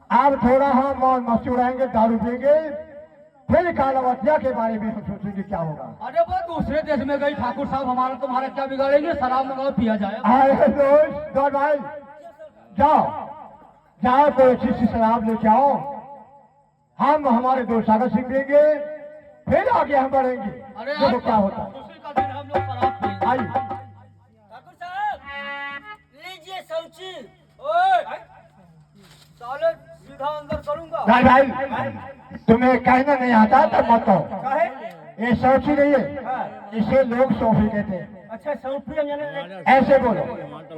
आप थोड़ा हम मौज मस्ती उड़ाएंगे, दारू पिएंगे, फिर कालावतिया के बारे में हम सोचेंगे क्या होगा। अरे वो दूसरे देश में गई ठाकुर साहब, हमारा तुम्हारा क्या बिगाड़ेंगे? शराब मंगाओ, पिया जाए। अरे दोस्त दो भाई, जाओ जाओ तो अच्छी सी शराब लेके आओ, हम हमारे दोस्त सागर सिंह देंगे, फिर आगे हम बढ़ेंगे। अरे देखो क्या होता है। दूसरे का दिन हम लोग शराब पिएंगे। आइए। ठाकुर साहब लीजिए सब्जी। ओए साले सीधा अंदर करूंगा। भाई तुम्हें कहना नहीं आता तब मत कहो। ये सौची नहीं है, इसे लोग सौफी कहते हैं। अच्छा सौफी ऐसे बोलो,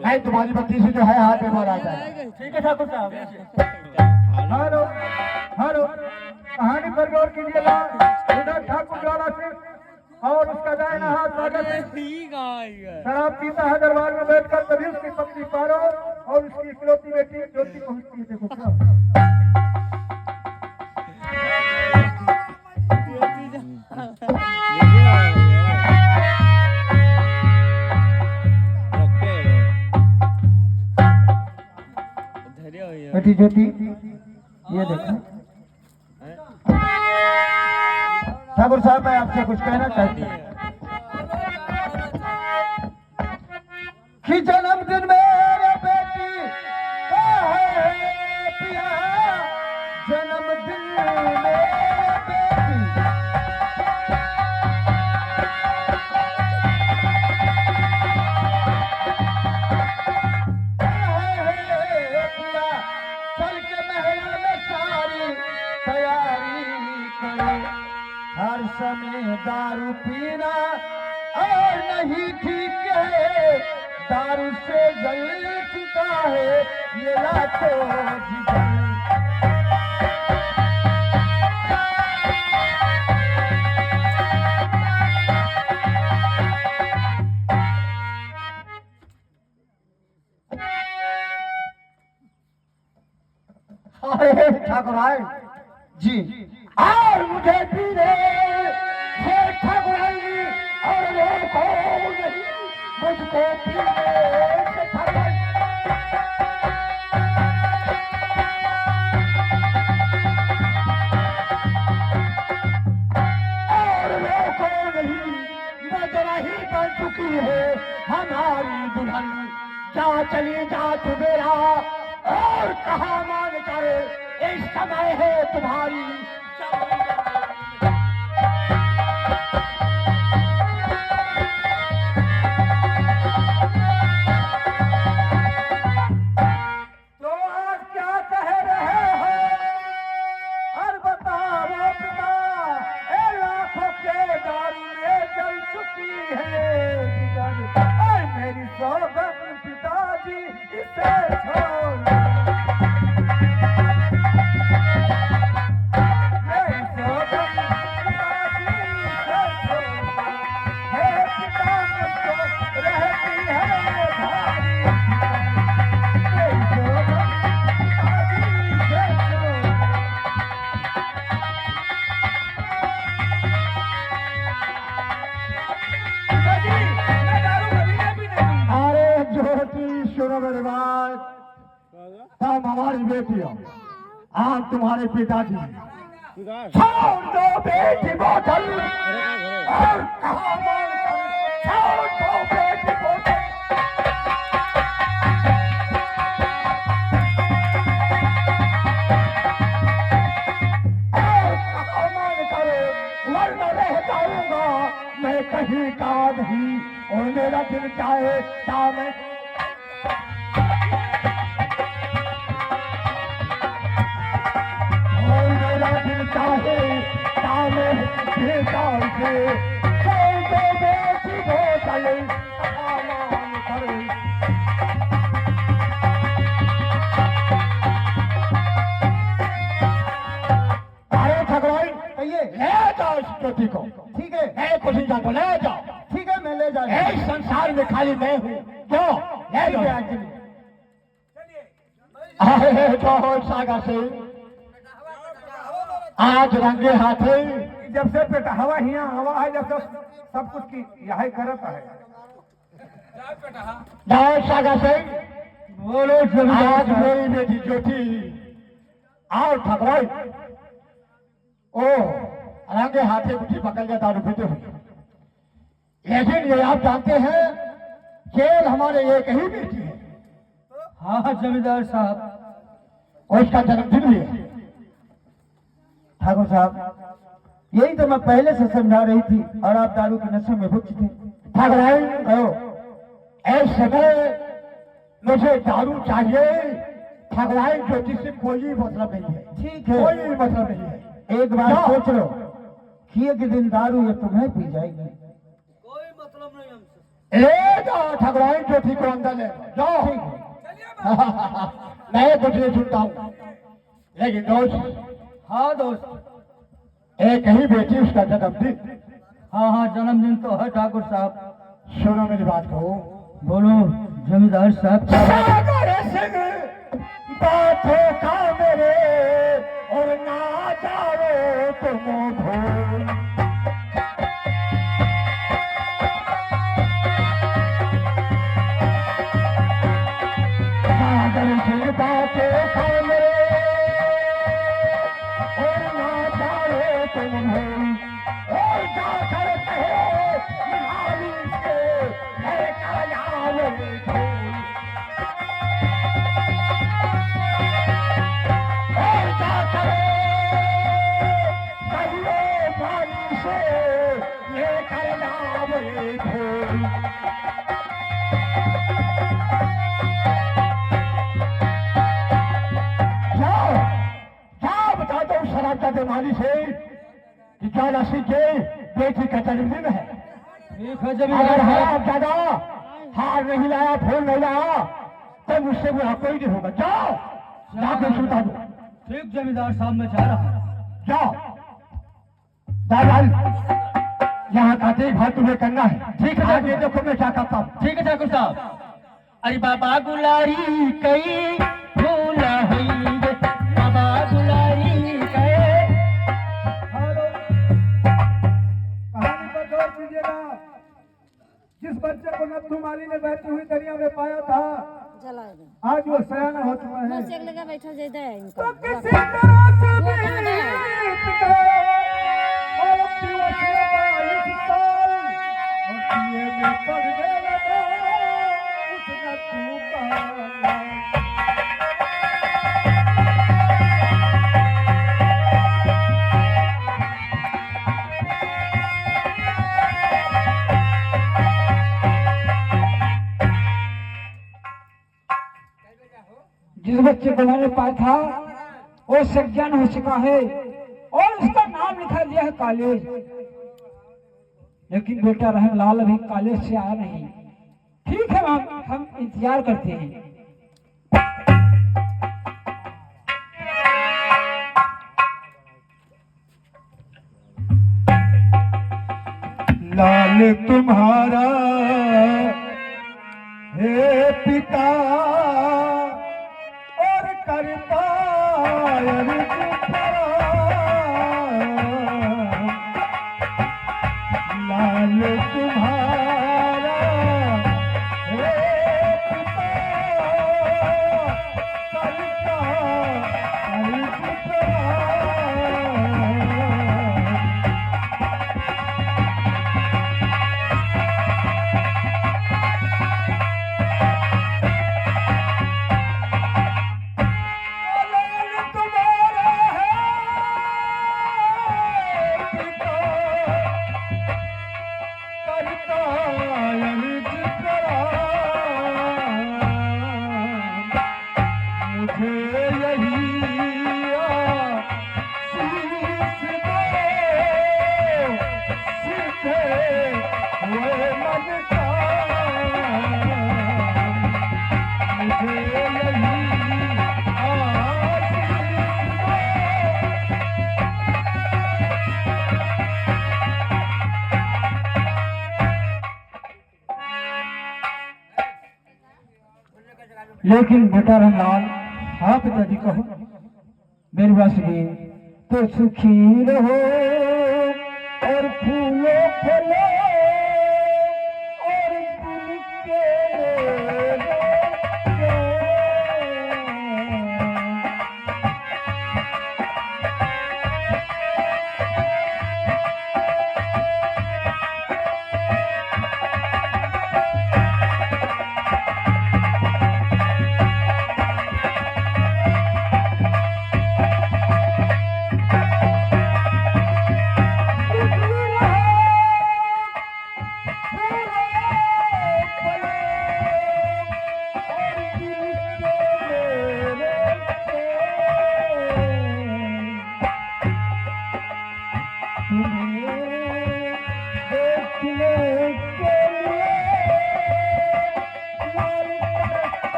नहीं तुम्हारी बत्ती से जो है हाथ में मार आता है। ठीक है ठाकुर साहब। हेलो हेलो, कहानी पर गौर कीजिएगा। उधर ठाकुर ज्वाला सिंह और उसका दाहिना हाथ सागर सिंह शराब पीता है दरबार में बैठकर, तभी उसकी पत्नी पारो और उसकी इकलौती बेटी ज्योति पहुंचती है। देखो क्या बेटी ज्योति, ये देखो। ठाकुर साहब, मैं आपसे कुछ कहना चाहती हूँ कि जन्मदिन मेरे बेटी का है पिया, जन्मदिन मेरे बेटी। चल के महला में सारी तैयारी करो, हर समय दारू पीना और नहीं ठीक है, दारू से जल चुका है ये रातों जिगर। अरे ठाकुर आए जी और मुझे पीने हे ठाकुर आई और रोको नहीं मुझको पीने से ठाकुर आई। और रोको नहीं नजर ही बन चुकी है हमारी दुल्हन। जा चली जा तू मेरा और कहा मान कर इस समय है तुम्हारी। तो आज क्या कह रहे हो और बताओ पिता, ए लाखों के दारू में जल चुकी है जिगर। ऐ मेरी सौगंध पिताजी इसे छोड़, मेरी सौगंध पिताजी इसे छोड़, हे पिता मुझको रहती है भारी। मेरी सौगंध पिताजी इसे छोड़, पिताजी मैं दारू कभी नहीं पीने। अरे ज्योति सुनो मेरी बात। हम हमारी बेटी हो, आप तुम्हारे पिताजी। छोड़ दो बेटी बोतल और कहा मान कर छोड़ दो बेटी बोतल। और कहा मान कर वरना रह जाऊंगा मैं कहीं का नहीं और मेरा दिल चाहे क्या मैं और मेरा दिल चाहे क्या मैं बेकार से छोड़ दो बेटी बोतल कहा मान कर। अरे ठकुराई कहिए। ले जाओ इस ज्योति को। ठीक है मैं कुछ नहीं जानता, ले जाओ। ठीक है, मैं ले जाऊंगा। इस संसार में खाली मैं हूँ। क्यों ले ठीक है जाओ। आंटी। अरे तो सागा सिंह आज रंगे हाथे जब से पेट हवा हिया हवा है, जब से सब कुछ की यही करता है। जाओ सागा सिंह। बोलो आज मेरी बेटी ज्योति आओ ठकुराई ओ रंगे हाथे मुट्ठी पकड़ के दारू पीते हुए। लेकिन ये आप जानते हैं केवल हमारे एक ही बेटी है हाँ जमींदार साहब। और उसका जन्मदिन भी है। ठाकुर साहब, यही तो मैं पहले से समझा रही थी और आप दारू के नशे में बुझ थे। ठकुराई इस समय मुझे दारू चाहिए। ठकुराई ज्योति से कोई मतलब नहीं है। ठीक है, कोई मतलब नहीं है। एक बार जाओ। सोच लो कि एक दिन दारू ये तुम्हें पी जाएगी। ले जाओ ठकुराई ज्योति को अंदर ले जाओ। ठीक है। मैं कुछ नहीं सुनता हूँ लेकिन दोस्त हाँ दोस्त। एक ही बेटी उसका जन्मदिन। हाँ हाँ जन्मदिन तो है ठाकुर साहब। सुनो मेरी बात को। बोलो जमींदार साहब। सागर सिंह बातों का मेरे और ना जाओ तुम भूल। सागर सिंह बातों का मेरे और ना जाओ तुम भूल। और जाकर कहो निहारी से लेकर आओ फूल। और जाकर कहिए पानी से लेकर आओ फूल। जाओ जाओ बता दो शराब का माली से कि क्या राशि के बेटी का जन्मदिन है। ठीक है अगर जमींदार हरा साहब। दादा हार नहीं लाया, फूल नहीं लाया, तो मुझसे बुरा कोई नहीं होगा। जाओ जाके सुता दो, ठीक जमींदार साहब, मैं जा रहा हूँ। जाओ। दादाल यहाँ का देखभाल तुम्हें करना है। ठीक है, आगे देखो मैं क्या करता हूँ। ठीक है ठाकुर साहब। अरे बाबा गुलारी कई फूल हई गे, बाबा गुलारी कई। हेलो, कहानी पर गौर कीजिएगा। जिस बच्चे को नथु माली ने बहती हुई दरिया में पाया था, आज वो सयाना हो चुका है। बैठा जाता है इनका तो किसी तरह से बीत गए और अपनी वसीयत 22 साल और दिए में पड़ गए उस नथु का। जिस बच्चे को मैंने पाया था वो सज्जन हो चुका है और उसका नाम लिखा दिया है कॉलेज। लेकिन बेटा रहमलाल अभी कॉलेज से आया नहीं। ठीक है हम इंतजार करते हैं। लाल तुम्हारा हे पिता और करता अर्ज प्रणाम। लाल तुम्हारा हे पिता करता अर्ज प्रणाम। लेकिन बेटा रहमलाल, हाँ पिताजी कहो। मेरी बात सुनिए। तो सुखी रहो और फूलो फलो और दिल के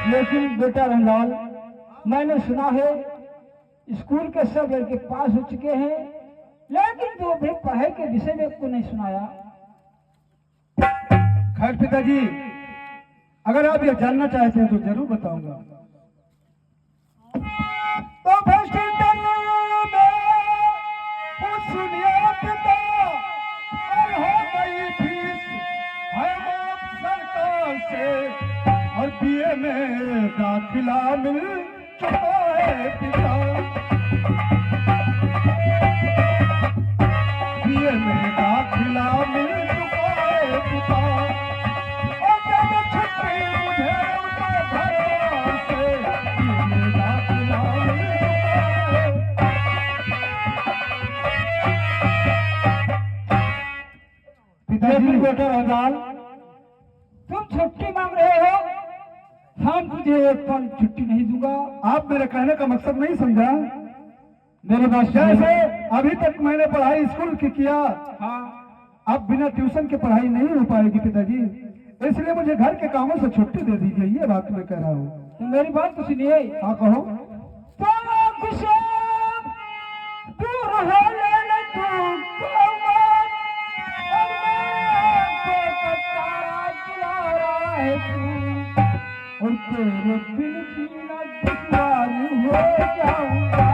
लेकिन बेटा रहमलाल, मैंने सुना है स्कूल के सब लड़के पास हो चुके हैं, लेकिन तो भी पढ़ाई के विषय में आपको नहीं सुनाया। खैर पिताजी, अगर आप ये जानना चाहते हैं तो जरूर बताऊंगा। तो फेस्टिवल में सुनिए पिता, और हो गई फीस है माफ सरकार से और बीए में दाखिला मिल चुका है पिता। बीए में दाखिला मिल चुका है पिता। और जब छुट्टी मुझे उनके घर से बीए में दाखिला मिल चुका है। पिताजी बेटा रहमलाल, तुम छुट्टी मांग रहे हो, हम तुझे एक पल छुट्टी नहीं दूंगा। आप मेरे कहने का मकसद नहीं समझा। मेरे पास जैसे अभी तक मैंने पढ़ाई स्कूल की किया, हाँ, अब बिना ट्यूशन के पढ़ाई नहीं हो पाएगी पिताजी, इसलिए मुझे घर के कामों से छुट्टी दे दीजिए, ये बात मैं कह रहा हूँ। तो मेरी बात तो सुनिए। हाँ कहो। और तेरे बिन जीना दुश्वार हो जाऊंगा।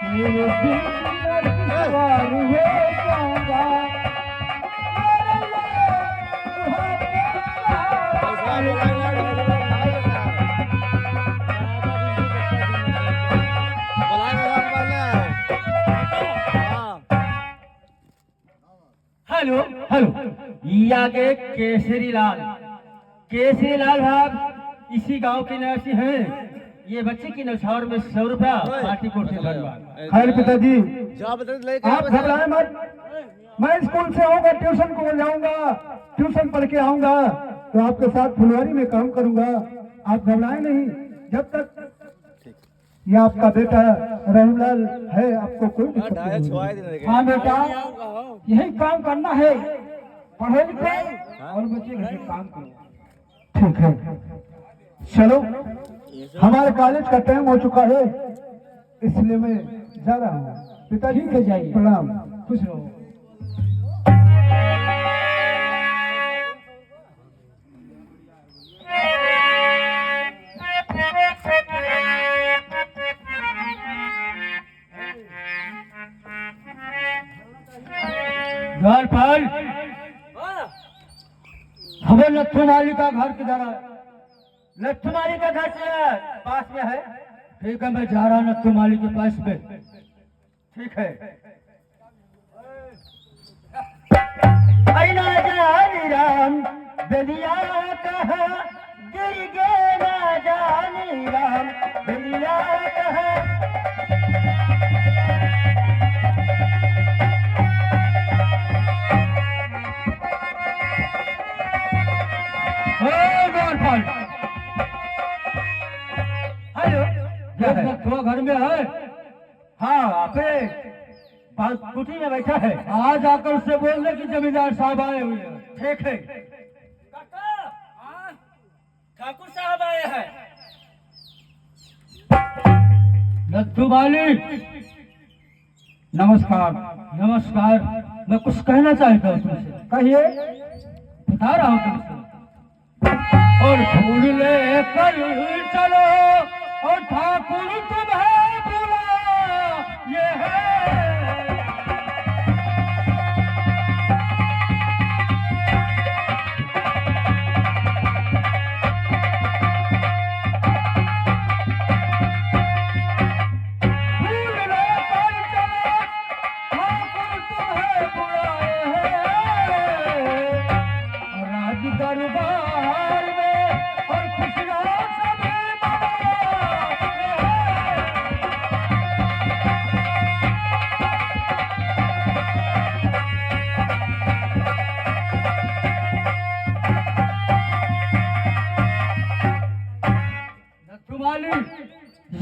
तेरे बिन जीना दुश्वार हो जाऊंगा। हेलो हेलो, ये आगे केसरी लाल भाग इसी गांव के निवासी हैं। ये बच्चे की नौछावर में 100 रुपया पार्टी कोर्ट से धन्यवाद। खैर पिताजी जा बता लेके आप घबराए मत, मैं स्कूल से आऊंगा, ट्यूशन को जाऊंगा, ट्यूशन पढ़ के आऊंगा तो आपके साथ फुलवारी में काम करूंगा। आप घबराए नहीं, जब तक ये आपका बेटा रहीमलाल है आपको कोई दिक्कत नहीं होगी। हाँ बेटा, यही काम करना है, पढ़े लिखे और बच्चे घर में काम करो। ठीक है, चलो हमारे कॉलेज का टाइम हो चुका है, इसलिए मैं जा रहा हूँ। पिताजी ठीक है, जाइए। प्रणाम। खुश रहो। द्वारपाल, हमें लट्ठू माली का घर किधर है? लट्ठू माली का घर से पास में है। ठीक है, मैं जा रहा हूँ लट्ठू माली के पास में। ठीक है। ना जानी राम दलिया कहा गिर गे, ना जानी राम दलिया कहा। हेलो, थोड़ा घर में है? हाँ, आपे कुटी में बैठा है। आज आकर उससे बोल दे कि जमींदार साहब आए हुए हैं। ठीक है। ठाकुर साहब आए हैं। लड्डू वाली, नमस्कार। नमस्कार। मैं कुछ कहना चाहता हूँ तुमसे। कहिए। बता रहा हूँ तुमसे। और फूल लेकर चलो और ठाकुर तुम्हें बुला, ये है। फूल लेकर चलो, ठाकुर तुम्हें बुलाए हैं। और राज दरबार में और खुशियाँ सभी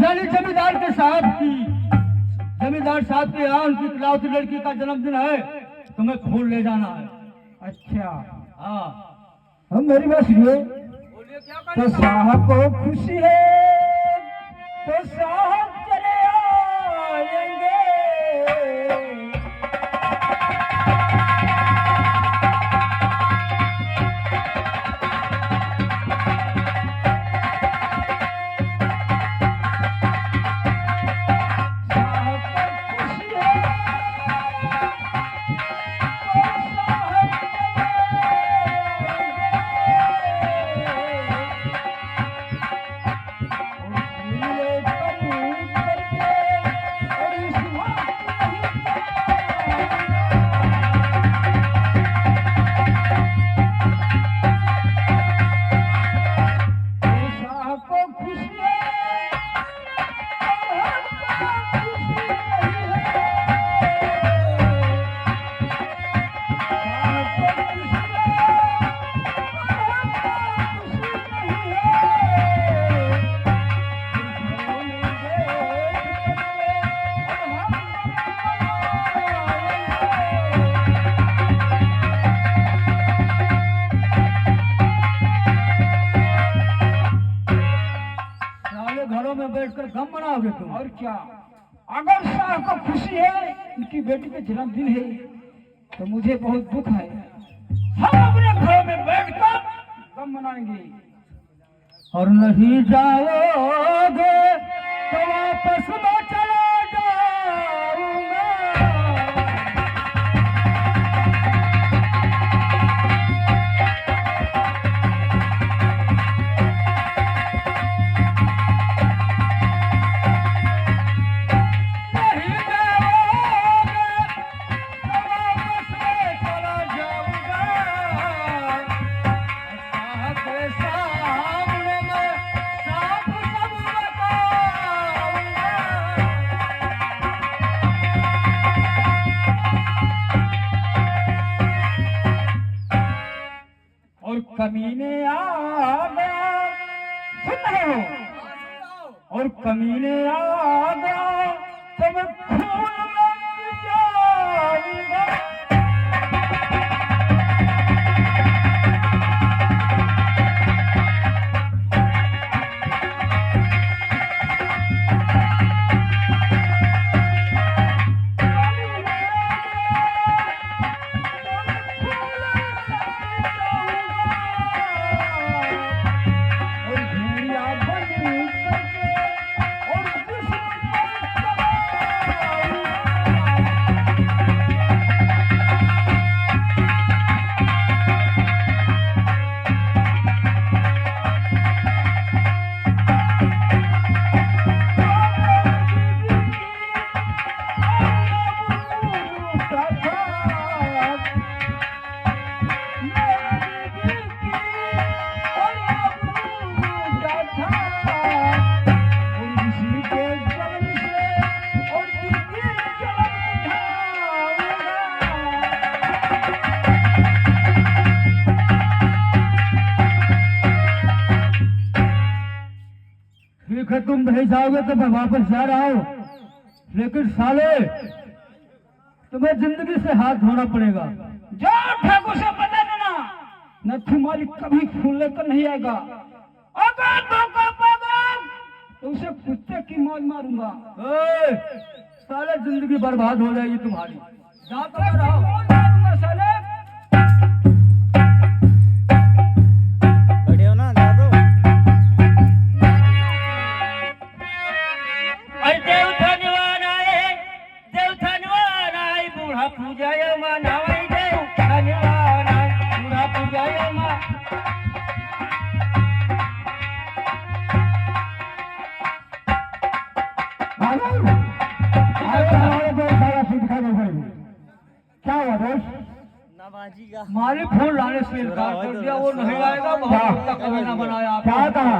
यानी जमींदार साहब के यहाँ उनकी इकलौती लड़की का जन्मदिन है, तुम्हें फूल ले जाना है। अच्छा, हाँ, हम मेरी बात सुनिए। तो साहब को खुशी है तो साहब चले आएंगे। मनाओगे तुम? और क्या, अगर साहब को खुशी है, इनकी बेटी का जन्मदिन है, तो मुझे बहुत दुख है। हम अपने घरों में बैठकर गम मनाएंगे। और नहीं जाओगे तो वापस मैं चला जाऊंगा। नहीं जाओगे तो वापस मैं चला जाऊंगा। साहब के सामने मैं साफ सब बताऊंगा। और कमीने आ गया, सुन रहे हो? और कमीने आ गया तो मैं खून में जाऊंगा। और भेड़िया बनी करके और दुश्मन पर ठीक है, तुम नहीं जाओगे तो मैं वापस जा रहा हूँ, लेकिन साले तुम्हें जिंदगी से हाथ धोना पड़ेगा। जाओ ठाकुर से बता देना, न तुम्हारी कभी खून लेकर नहीं आएगा। अगर धोखा पागा तो उसे कुत्ते की मौत मारूंगा। ए, साले जिंदगी बर्बाद हो जाएगी तुम्हारी। जा तो कुत्ते की रहो। मौत मारूंगा साले। बैठे हो ना, जा दो। देव धनवान आए बूढ़ा पूजाय मनावई। देव धनवान आए बूढ़ा पूजाय मा। क्या हुआ दोस्त? नवाजी का मालिक फोन लाने से इनकार कर दिया, वो नहीं आएगा। बहुत कुत्ता कमीना बनाया आपने। क्या कहा?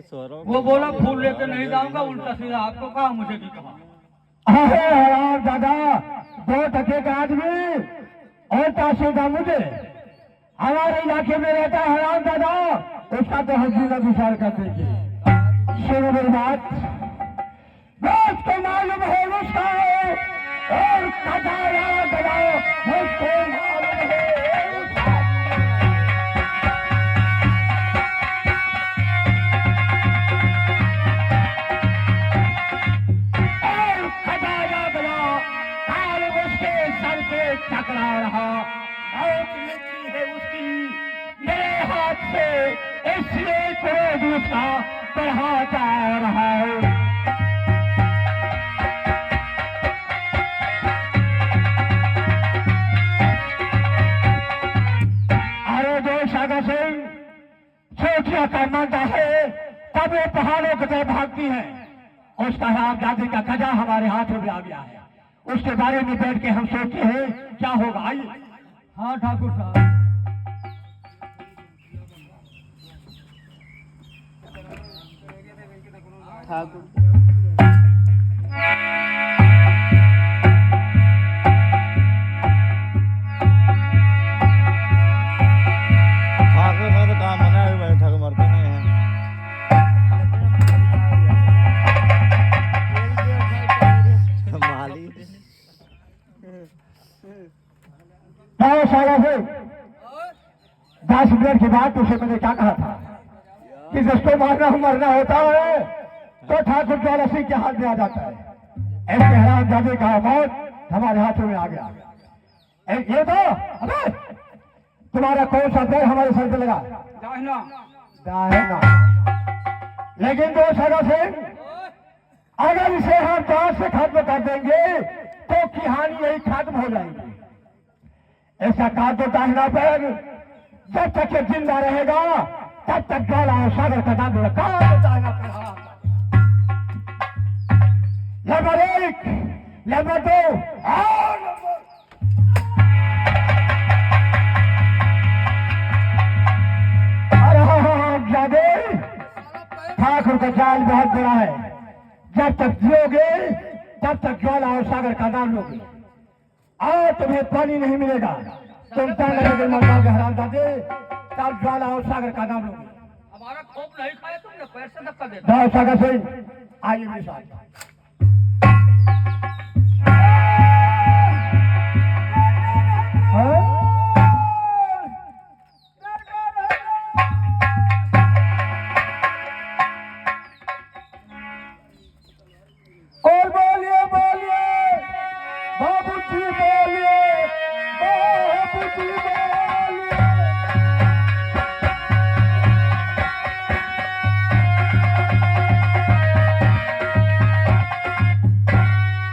सौरभ वो बोला फूल लेकर नहीं जाऊंगा, उल्टा सीधा आपको कहा, मुझे भी कहा। अरे हराम दादा, 2 टके का आदमी और ताशेदा मुझे हमारे इलाके में रहता है हराम दादा, उसका तो हम जिला विचार कर देंगे। सुनो मेरी बात, दोस्त को मालूम है उसका और कटाया गया मुझको मालूम है उसका। और कटाया गया काल उसके सर पे टकरा रहा। मौत लिखी है उसकी मेरे हाथ से, इसलिए क्रोध उसका बढ़ा जा रहा है। अरे जो शागा सिंह छोटिया का मानता है, तब वो पहाड़ों की तरफ भागती है। उसका राम दादी का खजा हमारे हाथों में आ गया है, उसके बारे में बैठ के हम सोचते हैं क्या होगा। आइए। हाँ ठाकुर साहब, ठाकुर में तो काम मना है भाई, ठाकुर मरते नहीं हैं। माली आओ साला से 10 मिनट के बाद तुझे मैंने क्या कहा था कि जिसको मारना हो मरना होता है, तो ठाकुर ज्वाला सिंह के हाथ में आ जाता है। ऐसे हरामजादे का मौत हमारे हाथों में आ गया। ये तो अबे तुम्हारा कौन सा पैर हमारे सर पे लगा? दाहिना। दाहिना। लेकिन जो सगा से अगर इसे हम जान से खत्म कर देंगे तो कहानी यही खत्म हो जाएगी। ऐसा काट दो दाहिना पैर, जब तक ये जिंदा रहेगा तब तक ज्वाला और सागर का नाम रखा। दाहिना पैर नंबर 1, नंबर 2 और नंबर ठाकुर का जाल बहुत बड़ा है। जब तक जियोगे तब तक ज्वाला और सागर का नाम लोगे और तुम्हें पानी नहीं मिलेगा। तुम लगेगे मरदार के हरामजादे, तब ज्वाला और सागर का नाम लोगे। हमारा खोप नहीं खाया तुमने, पैर से धक्का दे। दाऊ सागर सिंह आइए मेरे साथ। और बोलिए बोलिए बाबूजी, बोलिए बाबूजी, बोलिए।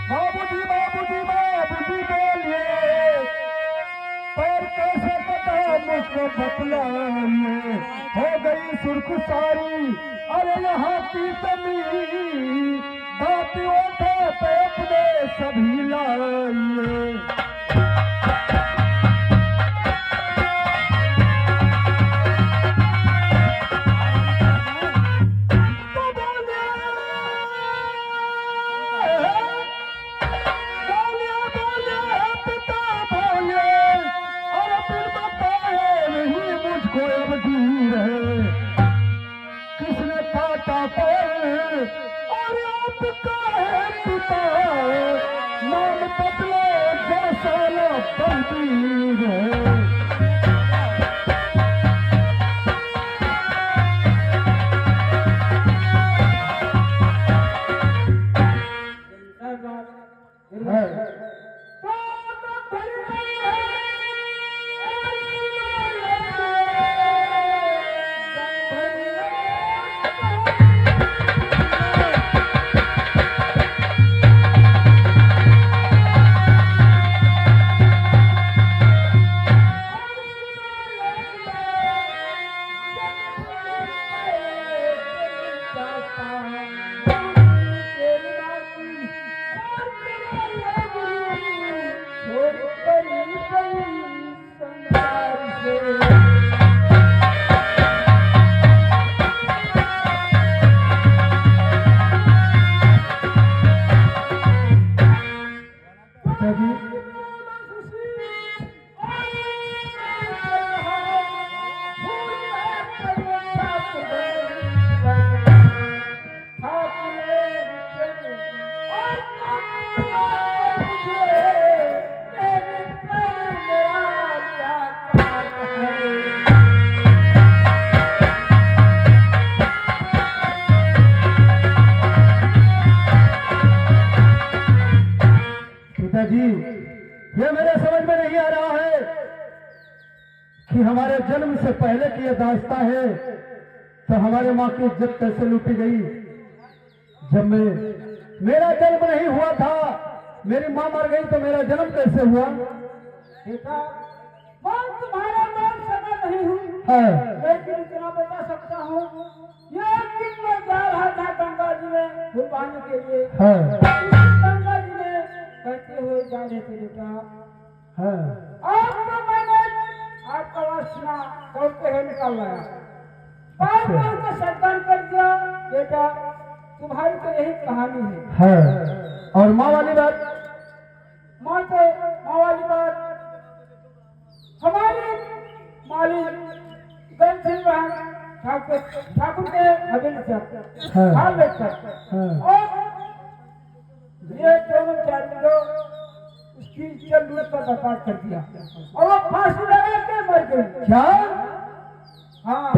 बाबूजी बाबूजी बाबूजी बोलिए, पर कैसे पता मुझको बतलाइए। हो गई सुर्ख सारी अरे यहाँ की जमीन, बात उठा पे अपने सभी लाइए। किसने काटा पैर और आपका है पिता, नाम बदलो जैसा तकदीर है। पिताजी, ये मेरे समझ में नहीं आ रहा है कि हमारे जन्म से पहले की यह दास्ता है तो हमारे माँ की इज्जत कैसे लूटी गई। जब मेरा जन्म नहीं हुआ था, मेरी माँ मर गई तो मेरा जन्म कैसे हुआ? बेटा, मैं तुम्हारा नाम सदा नहीं हूँ, लेकिन इतना बता सकता हूँ, ये दिन मैं जा रहा था गंगा जी में फूल पाने के लिए। गंगा जी में बहते हुए जा रहे थे बेटा। और तो मैंने आपका आवाज सुना, दौड़ते हुए निकल लाया, पैर में उसे सत्कार कर दिया। बेटा, तुम्हारी तो यही कहानी है। और माँ वाली बात? माँ वाली बात, हमारी मालिक गंसिंह बहन ठाकुर के हवेली से हाल लेकर और ये दोनों चारों लोग उसकी जरूरत पर बर्बाद कर दिया और वो फांसी लगा के मर गई। क्या? हाँ।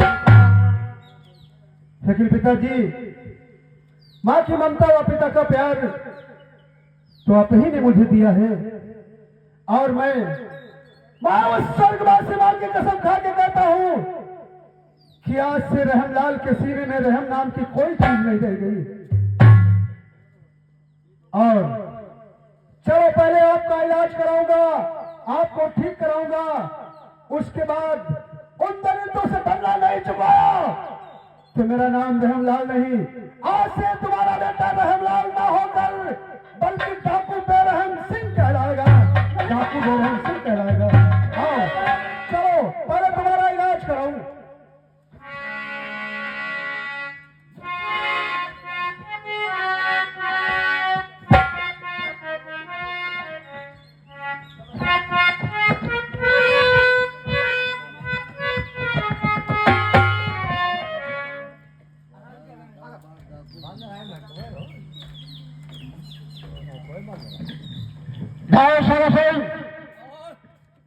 लेकिन पिताजी, माँ की ममता व पिता का प्यार तो आप ही ने मुझे दिया है, और मैं उस स्वर्गवासी माँ की कसम खा के कहता हूं कि आज से रहमलाल के सीने में रहम नाम की कोई चीज नहीं रह गई। और चलो पहले आपका इलाज कराऊंगा, आपको ठीक कराऊंगा, उसके बाद उन दलितों से बदला नहीं चुकाया कि मेरा नाम रहमलाल नहीं, आज से तुम्हारा बेटा रहमलाल ना होकर बल्कि डाकू बेरहम सिंह कहलाएगा, डाकू बेरहम सिंह कहलाएगा। आओ चलो पहले तुम्हारा इलाज कराऊं।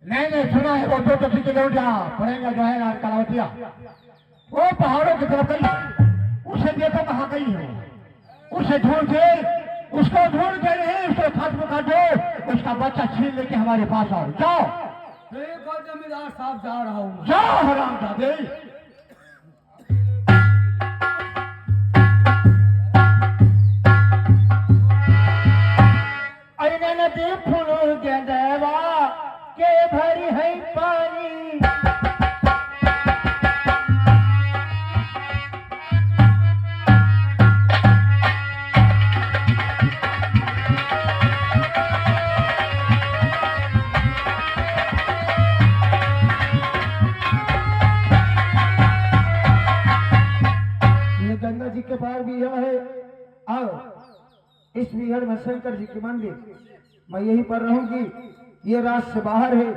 नहीं सुना है वो 2 किलोमीटर पड़ेगा जो है कलावतिया, वो पहाड़ों की तरफ गई, उसे देखो कहाँ गई है, उसे ढूंढ के, उसको ढूंढ के नहीं, उसको खत्म कर दो, उसका बच्चा छीन लेके हमारे पास आओ। जाओ देखो जमींदार साहब, जा रहा हूँ। जाओ हरामजादे। अरे नदी फूल गेंदवा के भरी है पानी, ये गंगा जी के पार भी यह है। आओ इस विहड़ में शंकर जी की मंदिर, मैं यहीं पर रहूंगी, ये रात से बाहर है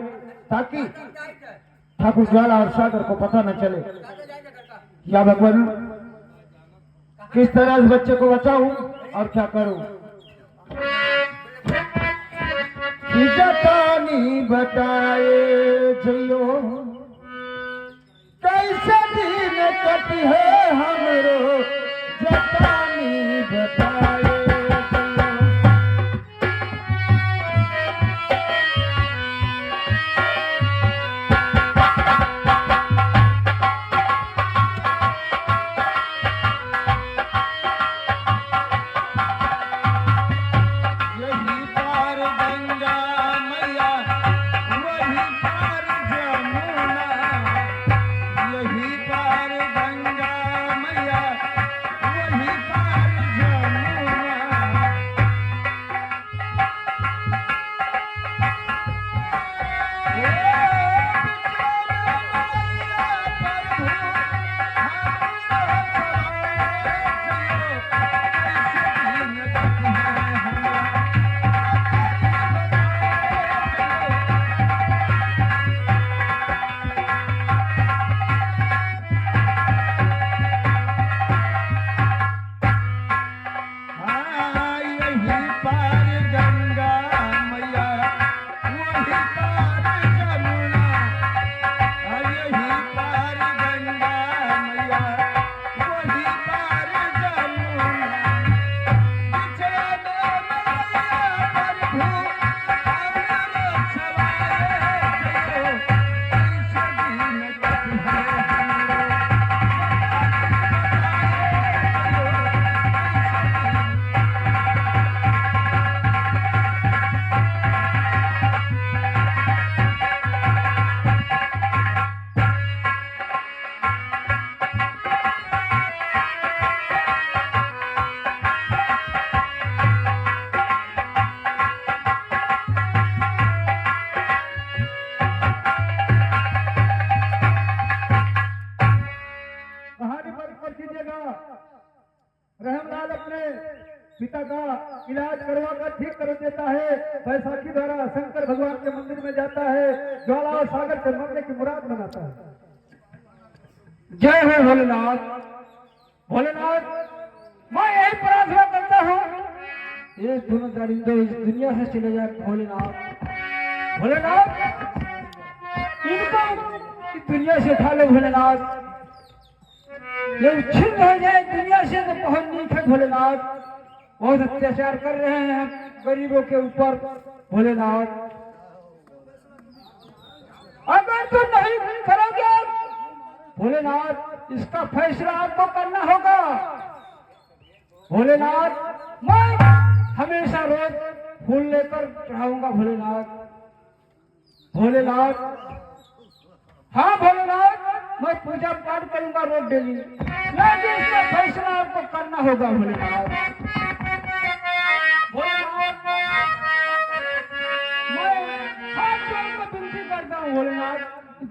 ताकि ठाकुर ज्वाला और सागर को पता न चले। या भगवान किस तरह इस बच्चे को बचाऊं और क्या करूं? जतानी बताए जियो कैसे दिन कटी है हमरो, जतानी बताए जियो। यही पार गंगा मैया, वही पार जमुना, यही पार गंगा मैया, वही पार जमुना। यही पार गंगा मैया, वही पार जमुना, यही पार गंगा मैया, वही पार जमुना। बिछड़ने मैया प्रभु हमरो छवाए जियो, कैसे दिन कटी है हमरो। कहानी पर कीजिएगा। रहमलाल अपने पिता का इलाज करवा कर ठीक कर देता है, बैसाखी द्वारा शंकर भगवान के मंदिर में जाता है, ज्वाला और सागर के मरने की मुराद मनाता है। जय हो भोलेनाथ। भोलेनाथ मैं यही प्रार्थना करता हूँ, ये दोनों दरिंदे इस दुनिया से चले जाए भोलेनाथ। भोलेनाथ इनको इस दुनिया से उठा लो भोलेनाथ। ये छिन्न हो जाए दुनिया से तो बहुत नीक है भोलेनाथ। बहुत अत्याचार कर रहे हैं गरीबों के ऊपर भोलेनाथ। अगर तो नहीं करोगे भोलेनाथ, इसका फैसला आपको करना होगा भोलेनाथ। मैं हमेशा रोज फूल लेकर चढ़ाऊंगा भोलेनाथ। भोलेनाथ, हाँ भोलेनाथ, मैं पूजा पाठ करूंगा रोज डेली, लेकिन इसका फैसला आपको करना होगा भोलेनाथ। भोलेनाथ, मैं हाथ जोड़कर विनती करता हूँ भोलेनाथ,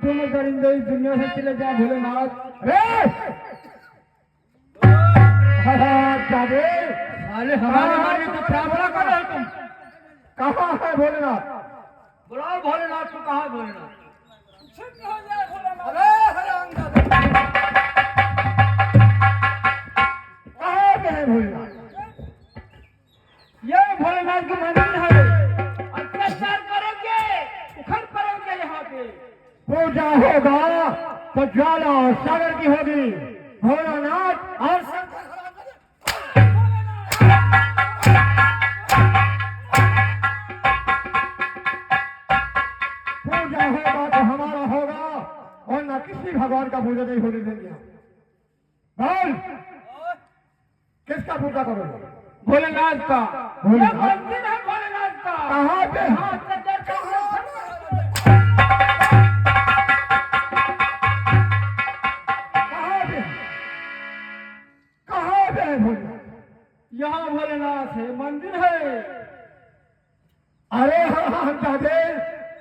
दोनों दरिंदे इस दुनिया से चले जाए भोलेनाथ। जादे अरे हमारे मारे तो क्या बड़ा कर रहे हो तुम? कहाँ है भोलेनाथ? बुलाओ भोलेनाथ को। कहाँ है भोलेनाथ? अरे हरामजादे, कहाँ पे है भोलेनाथ? ये भोलेनाथ की मंदिर है। अत्याचार करोगे, उखड़ पड़ोगे यहाँ पे। पूजा होगा तो ज्वाला और सागर की होगी। भोलानाथ और शंकर पूजा होगा तो हमारा होगा, और ना किसी भगवान का पूजा नहीं होने देंगे। बोल, किसका पूजा करोगे? भोलेनाथ का। भोलेनाथ? ये मंदिर है भोलेनाथ का। कहाँ पे? हाँ, अत्याचार कर रहे हो। कहाँ पे? कहाँ पे है भोलेनाथ? यहाँ भोलेनाथ है, मंदिर है। अरे हाँ हम चाहते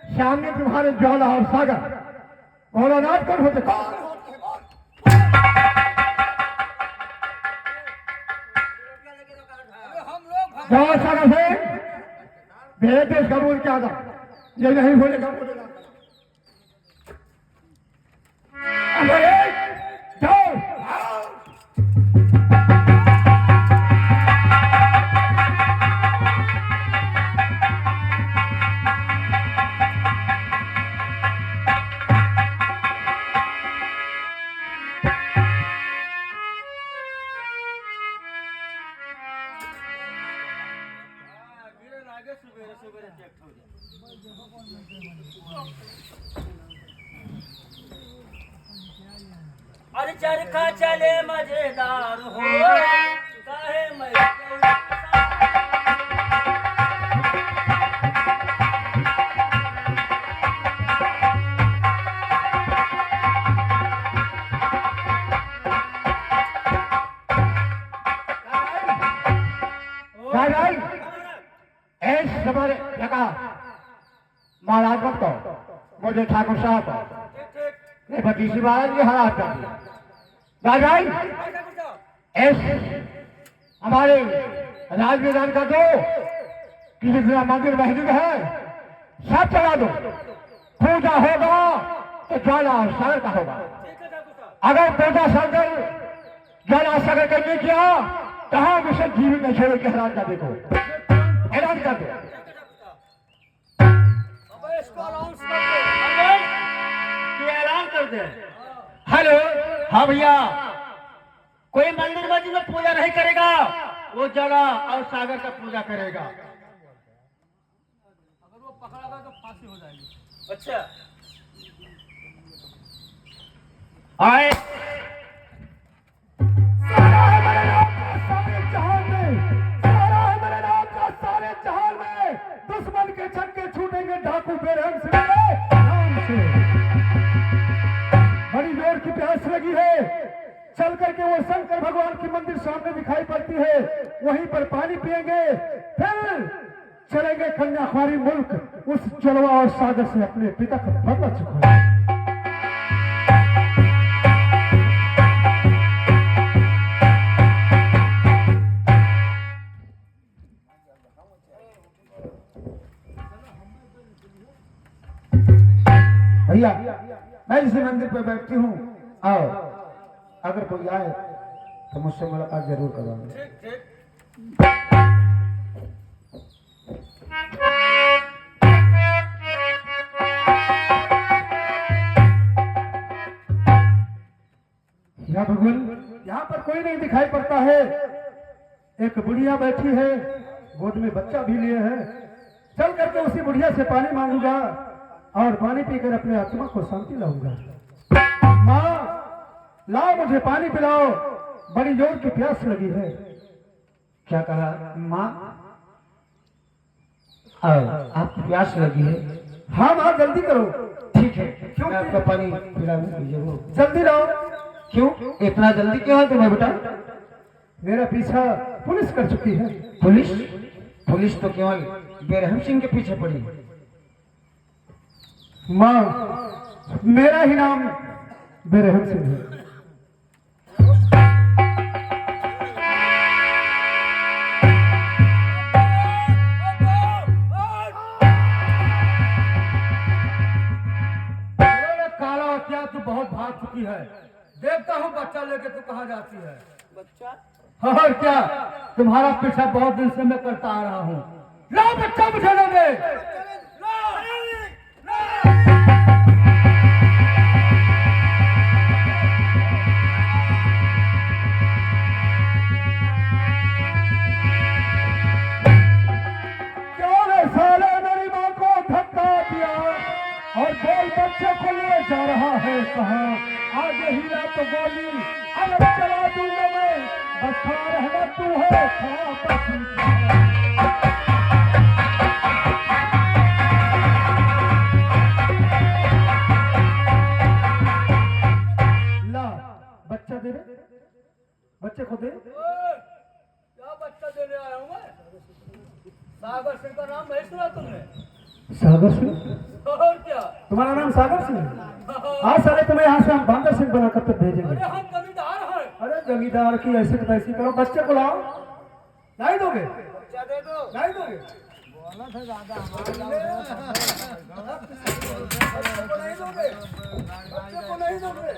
सामने तुम्हारे ज्वाला और सागर। भोलानाथ कौन होते? ज्वाला सागर से मेरे देश का बोल क्या था? ये नहीं बोलेगा भोलेनाथ। अरे जाओ, अरे चरखा चले मजेदार हो काहे मैं हमारे जगह महाराज मत कहो, मुझे ठाकुर साहब नहीं भतीजी महाराज की हालात भाई एस हमारे राज मैदान का दो किसी तरह मंदिर मस्जिद है सब चला दो। पूजा होगा तो ज्वाला सागर का होगा। अगर पूजा सागर ज्वाला सागर का नहीं किया तो हम इसे जीवित नहीं छोड़ के हैरान कर देखो, हैरान कर दो। ऐलान कर दे। हेलो, हाँ भैया, कोई मंदिर मस्जिद में पूजा नहीं करेगा, वो जला और सागर का पूजा करेगा। अगर वो पकड़ा तो फांसी हो जाएगी। अच्छा आए सारा है मेरे नाम का सारे जहान में, सारा है मेरे नाम का सारे जहान में। दुश्मन के छक्के छूटेंगे डाकू बेरहम से नाम से। बड़ी जोर की प्यास लगी है, चल करके वो शंकर भगवान की मंदिर सामने दिखाई पड़ती है, वहीं पर पानी पिएंगे, फिर चलेंगे कन्याकुमारी मुल्क उस जलवा और सागर से अपने पिता का बदला चुकाएंगे। भैया मैं इसी मंदिर पे बैठती हूँ, आओ अगर कोई आए तो मुझसे मुलाकात जरूर करवाएंगे। या भगवान कोई नहीं दिखाई पड़ता है। एक बुढ़िया बैठी है, गोद में बच्चा भी लिए है। चल करके उसी बुढ़िया से पानी मांगूंगा और पानी पीकर अपने आत्मा को शांति लाऊंगा। माँ लाओ, मुझे पानी पिलाओ, बड़ी जोर की प्यास लगी है। क्या कहा माँ? आप प्यास लगी है? हाँ माँ, जल्दी करो। ठीक है, क्यों? मैं आपको पानी पिलाऊंगा जरूर। जल्दी लाओ। क्यों इतना जल्दी क्यों है तुम्हें बेटा? मेरा पीछा पुलिस कर चुकी है। पुलिस? पुलिस तो केवल बेरहम सिंह के पीछे पड़ी। माँ मेरा ही नाम बेरहम सिंह है। काला क्या तू बहुत भाग चुकी है। देखता हूँ बच्चा लेके तू कहाँ जाती है। बच्चा? और क्या, तुम्हारा पीछा बहुत दिन से मैं करता आ रहा हूँ। ला बच्चा मुझे ले दे। क्यों रे साले मेरी माँ को धक्का दिया और बोल बच्चे को ले जा रहा है कहाँ? आगे हीरा तो गोली अलग चला दूंगा मैं, बस खड़ा रहना तू है, खड़ा बस। ला बच्चा दे दे, बच्चे को दे। क्या बच्चा देने आया हूँ मैं? सागर सिंह का नाम नहीं सुना तुमने? सागर सिंह? और क्या? तुम्हारा नाम सागर सिंह है? आज साले तुम्हें यहाँ से हम बांदर सिंह बनाकर तो भेजेंगे। अरे हम जमींदार हैं। अरे जमींदार की ऐसी तैसी करो, बच्चे को लाओ। नहीं दोगे? बच्चा दे दो। नहीं दोगे? बच्चे को नहीं दोगे।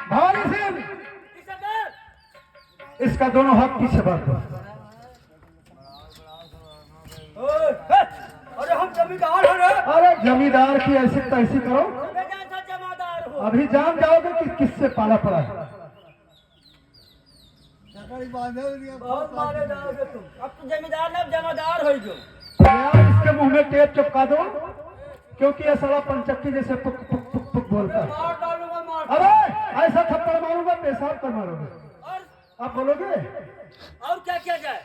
भारी सिंह, इसका दोनों हाथ पीछे बांध दो। अरे हम जमींदार हैं रे। अरे जमींदार की ऐसी तैसी करो, मैं जानता जमादार हूँ। अभी जान जाओगे कि किससे पाला पड़ा है। बहुत मारे जाओगे तुम। अब तो जमींदार ना जमादार हो जो। यार इसके मुंह में टेप चिपका दो, क्योंकि ये साला पंचक्की जैसे पुक पुक पुक पुक बोलता है। मार डालूंगा, मार। अरे ऐसा थप्पड़ मारूंगा, पेशाब कर मारोगे। और आप बोलोगे? और क्या किया जाए?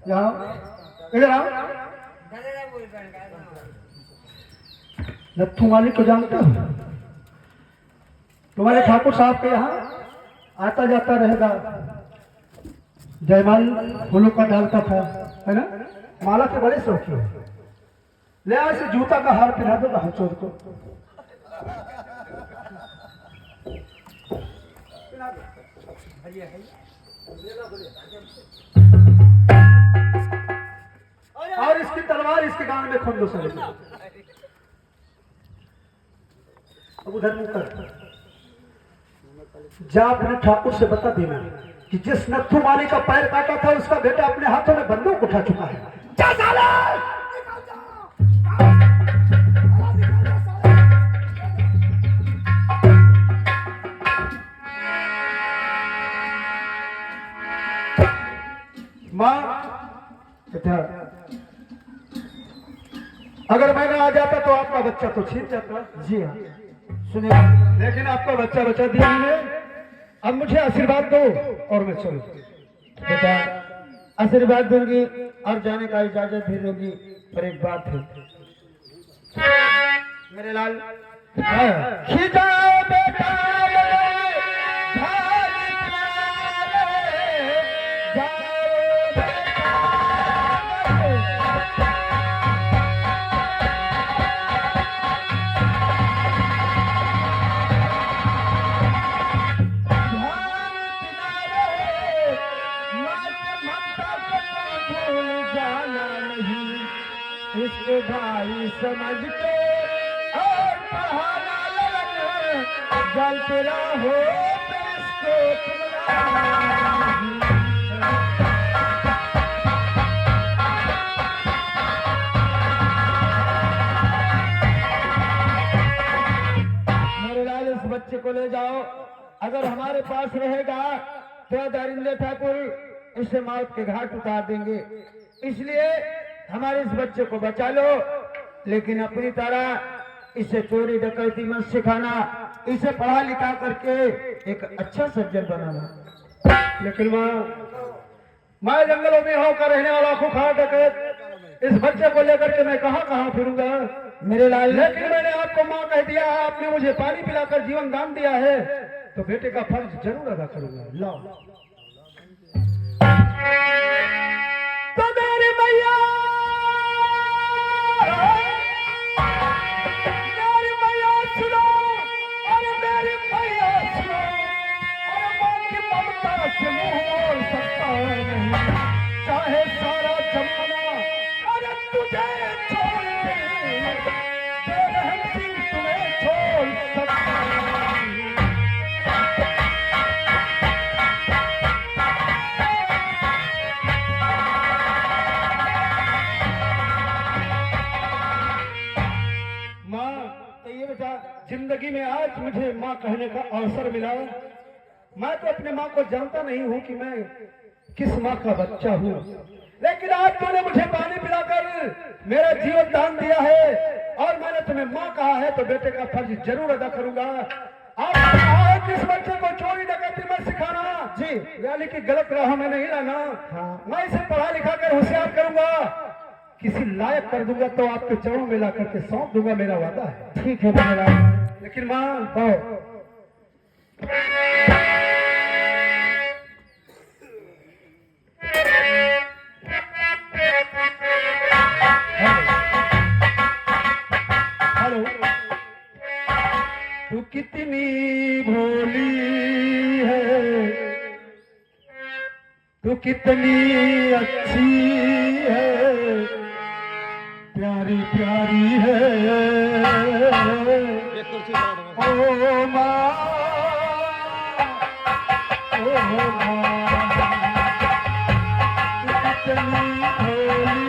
यहाँ इधर आओ। लत्थू मालिक को जानते हो? तुम्हारे ठाकुर साहब के यहाँ आता जाता रहेगा, जयमाल फूलों का डालता था, है ना? माला के बड़े शौकीन है। ले आओ इसे जूता का हार पहना दो हचोर को। और इसकी तलवार इसके कान में खोल दो सर। अब उधर मुंह कर जा, अपने ठाकुर से बता देना कि जिस नत्थू माली का पैर काटा था उसका बेटा अपने हाथों में बंदूक उठा चुका है। जा साले! माँ बेटा, अगर मैं ना आ जाता तो आपका बच्चा तो छीन जाता। जी हाँ, सुनिए, लेकिन आपका बच्चा बचा दिया मैंने। अब मुझे आशीर्वाद दो और मैं चलूं। बेटा आशीर्वाद दूंगी और जाने का इजाजत भी दूंगी, पर एक बात है मेरे लाल। खिजाओ बेटा इसके भाई समझ के और पहाड़ा ललन जलते रहो प्यास को पिघला। मेरे लाल इस बच्चे को ले जाओ, अगर हमारे पास रहेगा तो दरिंदे ठाकुर इसे मौत के घाट उतार देंगे, इसलिए हमारे इस बच्चे को बचा लो, लेकिन अपनी तरह इसे चोरी डकैती मत सिखाना, इसे पढ़ा लिखा करके एक अच्छा सज्जन बनाना। लेकिन मैं जंगलों में होकर रहने वाला खुखार डकैत इस बच्चे को लेकर के मैं कहाँ कहाँ फिरूंगा मेरे लाल। लेकिन मैंने आपको माँ कह दिया, आपने मुझे पानी पिलाकर जीवन दान दिया है, तो बेटे का फर्ज जरूर अदा करूंगा। लाओ तो मेरी मैया, मेरी मैया सुनो, अरे मेरी मैया सुनो, अरे माँ की ममता से मुंह मोड़ सकता नहीं, चाहे सारा जमाना अरे तुझे छोड़ दे, बेरहम सिंह तुम्हें छोड़ सकता नहीं। माँ तो ये बेटा, जिंदगी में आज मुझे माँ कहने का अवसर मिला। मैं तो अपने माँ को जानता नहीं हूँ कि मैं किस माँ का बच्चा हूँ, लेकिन आज तूने मुझे पानी पिलाकर मेरा जीवन दान दिया है और मैंने तुम्हें माँ कहा है, तो बेटे का फर्ज जरूर अदा करूंगा। आपने कहा है कि इस बच्चे को चोरी डकैती मत सिखाना जी, यानी कि गलत राह में नहीं लाना। मैं इसे पढ़ा लिखा कर होशियार करूंगा, किसी लायक कर दूंगा तो आपके चरणों में ला करके सौंप दूंगा, मेरा वादा है। ठीक है मेरा, लेकिन माँ हेलो, तू कितनी भोली है, तू कितनी अच्छी है, प्यारी प्यारी है एक कुर्सी बैठ ओ माँ, ओ माँ, तू कितनी भोली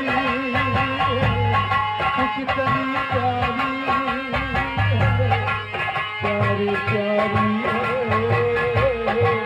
है, तू कितनी प्यारी है, प्यारी प्यारी है ओ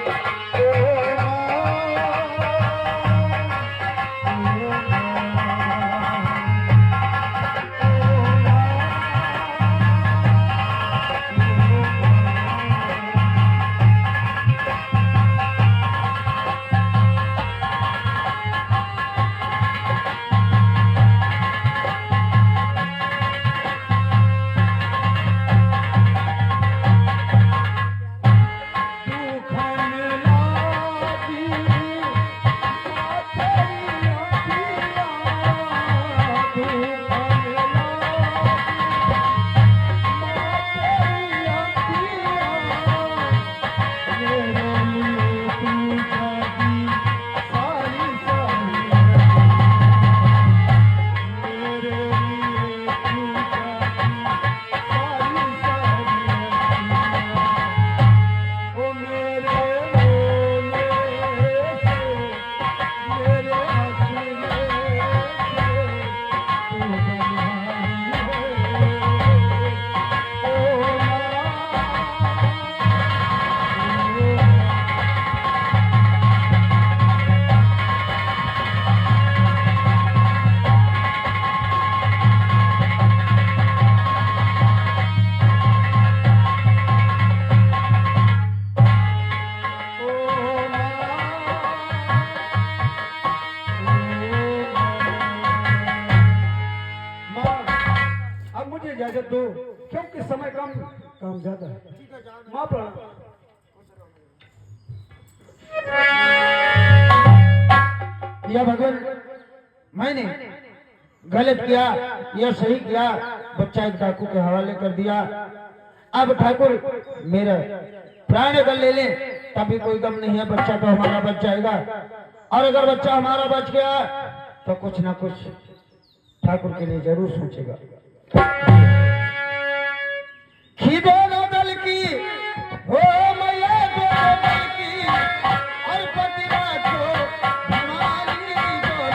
इजाजत दो, क्योंकि समय कम, काम ज्यादा है। माँ प्रणाम। या भगवान, मैंने गलत किया या सही किया, बच्चा एक डाकू के हवाले कर दिया। अब ठाकुर मेरा प्राण अगर ले ले तब भी कोई गम नहीं है, बच्चा तो हमारा बच जाएगा। और अगर बच्चा हमारा बच गया तो कुछ ना कुछ ठाकुर के लिए जरूर सोचेगा। खिदोगा दल की हो मैया बोल की और पतिरा को हमारी बोल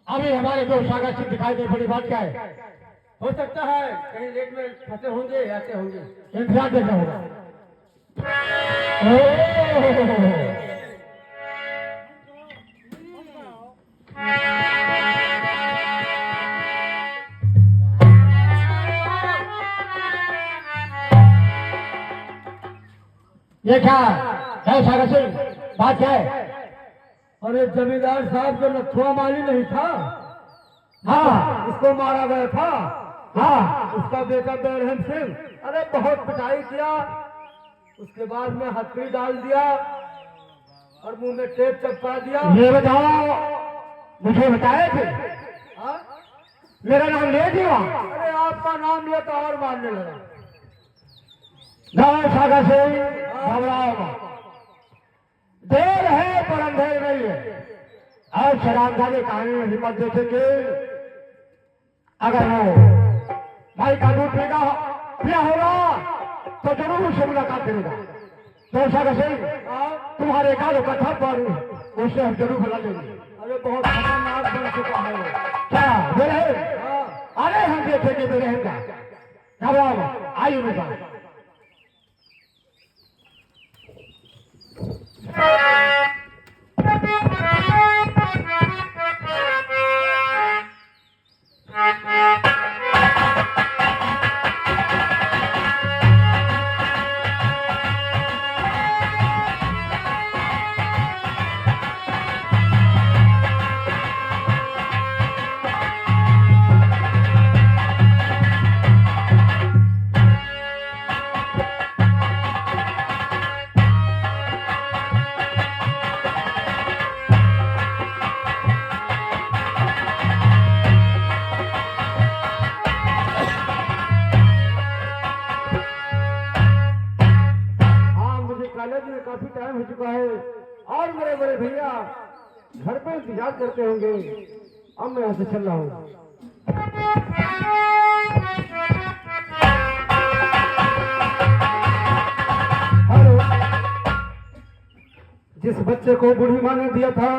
अभी हमारे दो सागर सिंह दिखाई दे, बड़ी बात क्या है? हो सकता है कहीं लेट में फंसे होंगे या आते होंगे। इंतजार देखना होगा। ओह! ये क्या है सागर सिंह, बात क्या है? अरे जमींदार साहब जो नथुआ माली नहीं था, हाँ उसको मारा गया था। हाँ, उसका बेटा बैरहम सिंह, अरे बहुत पिटाई किया। उसके बाद में हथकड़ी डाल दिया और मुंह में टेप चपका दिया। ये बताओ, मुझे बताए थे हाँ? मेरा नाम ले दिया? अरे आपका नाम लिया तो और मारने लगा। ना सागर सिंह, घबराओ मत। देर है पर अंधेर नहीं है। और शराबखाने कहानी में हिम्मत देखेंगे, अगर वो भाई का दूध पिया होगा तो जरूर उससे मुलाकात करेगा। तो सागर सिंह, तुम्हारे गालों का थप्पड़ उससे हम जरूर बुला लेंगे। अरे बहुत खतरनाक बन चुका है वो। क्या मेरे? हाँ। अरे हम देखेंगे मेरे का। घबराओ मत, आइए मेरे पास। काफी टाइम हो चुका है और मेरे बड़े भैया घर पे इंतजार करते होंगे। अब मैं यहाँ से चल रहा हूँ। हेलो, जिस बच्चे को बूढ़ी माँ ने दिया था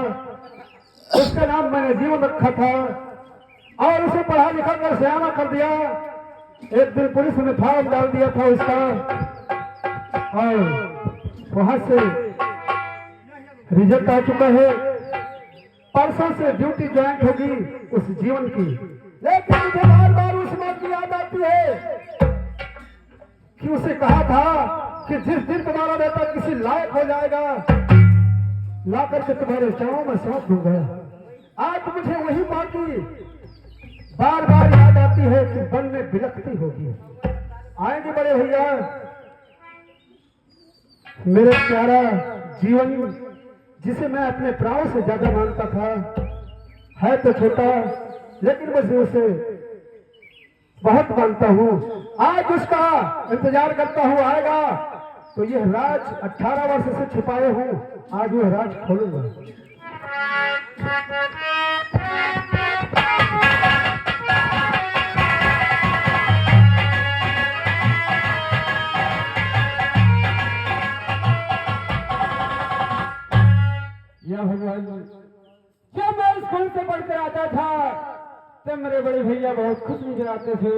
उसका नाम मैंने जीवन रखा था और उसे पढ़ा लिखा कर सयाना कर दिया। एक दिन पुलिस ने फार्म डाल दिया था उसका और वहां से रिजल्ट आ चुका है। परसों से ड्यूटी ज्वाइन होगी उस जीवन की। लेकिन मुझे बार बार उस बात की याद आती है कि उसे कहा था कि जिस दिन तुम्हारा बेटा किसी लायक हो जाएगा ला करके तुम्हारे चरणों में सौंप दूंगा। आज मुझे वही बाकी बार बार याद आती है कि मन में बिलखती होगी। आएंगे बड़े भैया, मेरे प्यारा जीवन जिसे मैं अपने प्राणों से ज्यादा मानता था, है तो छोटा लेकिन मुझे उसे बहुत मानता हूँ। आज उसका इंतजार करता हूँ आएगा तो यह राज 18 वर्ष से छुपाए हूँ, आज वह राज खोलूंगा। या भगवान, जब मैं स्कूल से पढ़कर आता था तब मेरे बड़े भैया बहुत खुश नजर आते थे,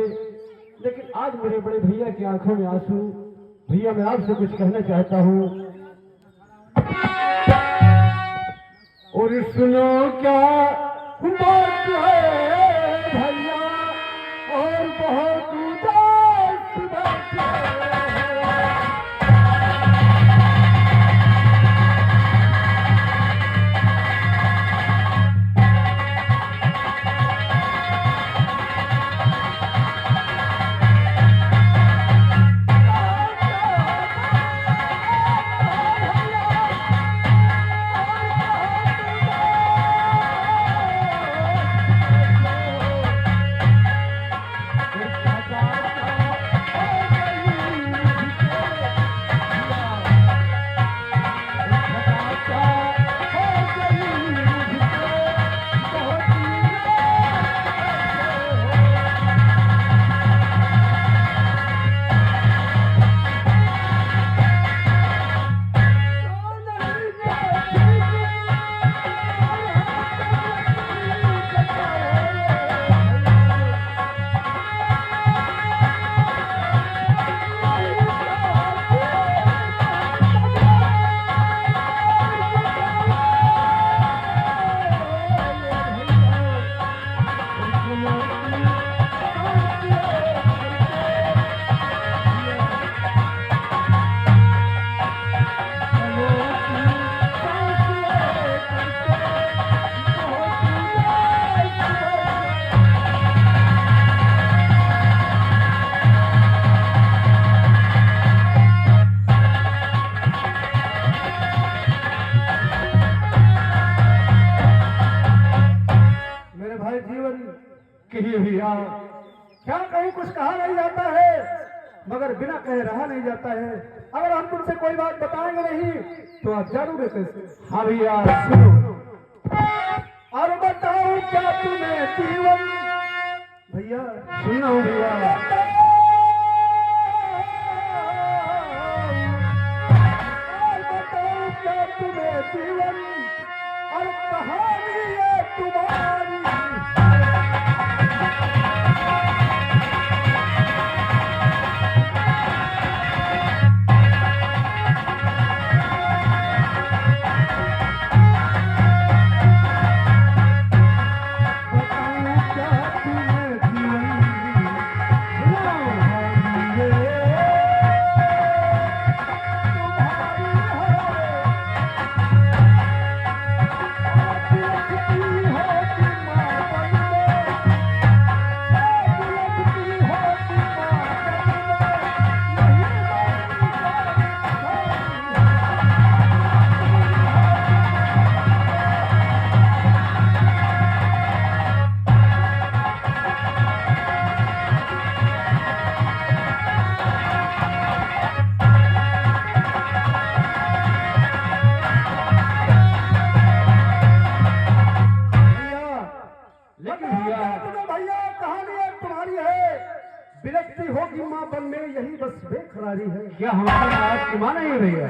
लेकिन आज मेरे बड़े भैया की आंखों में आंसू। भैया मैं आपसे कुछ कहना चाहता हूँ। और सुनो क्या बात है भैया, और बहुत उदास बात है। क्या कहूँ, कुछ कहा नहीं जाता है, मगर बिना कहे रहा नहीं जाता है। अगर हम तुमसे कोई बात बताएंगे नहीं तो आप जानोगे कैसे? हाँ भैया सुनो। और बताओ क्या तुम्हें जीवन, भैया सुनो भैया, और बताओ क्या तुम्हें जीवन, और कहानी है तुम्हारी। बिलखती होगी माँ बन में यही बस बेकरारी है। क्या हमारी आपकी माँ नहीं भैया?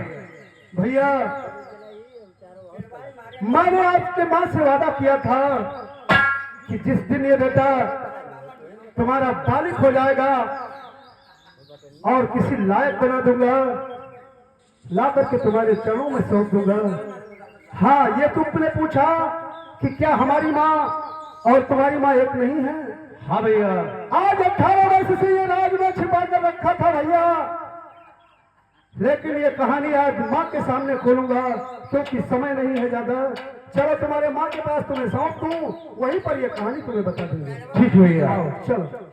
भैया मैंने आपके माँ से वादा किया था कि जिस दिन ये बेटा तुम्हारा बालिक हो जाएगा और किसी लायक बना दूंगा, ला करके तुम्हारे चरणों में सौंप दूंगा। हाँ, ये तुमने पूछा कि क्या हमारी माँ और तुम्हारी माँ एक नहीं है? हाँ भैया, आज 18 वर्ष से ये राज में छिपा कर रखा था भैया, लेकिन ये कहानी आज माँ के सामने खोलूंगा क्योंकि समय नहीं है ज्यादा। चलो तुम्हारे माँ के पास तुम्हें सौंप दूं, वहीं पर ये कहानी तुम्हें बता दूंगी। ठीक भैया, चलो।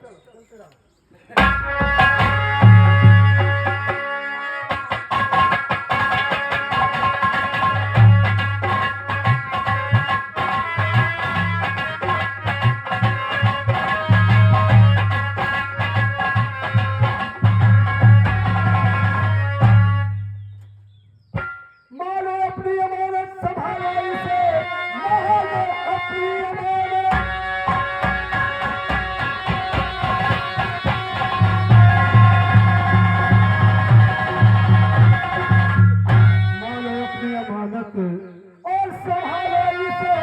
संभालो इसे,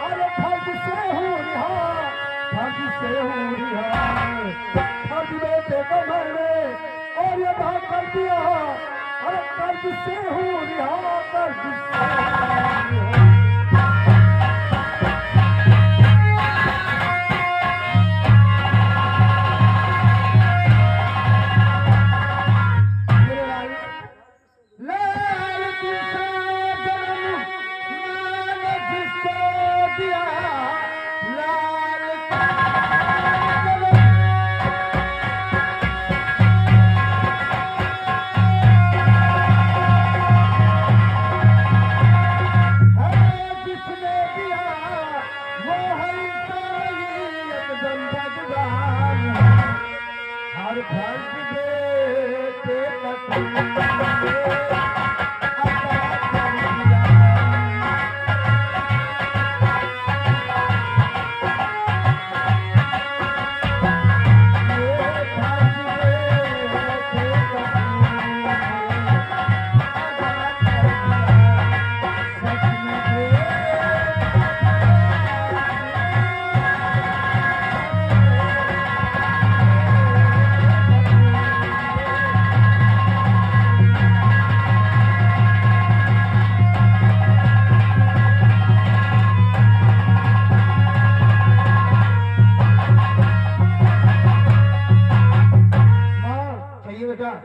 अरे ठग से हूँ रिहा, ठग से हूँ रिहा, ठग बेटे को मैंने और ये भाग कर दिया, अरे कर्ज से हूँ रिहा, कर्ज से हूँ रिहा। लाल किसा जन्म मैंने जिसको दिया, लाल का जन्म है जिसने दिया, वो है इंसान एकदम भगवान, हर फर्ज बेटे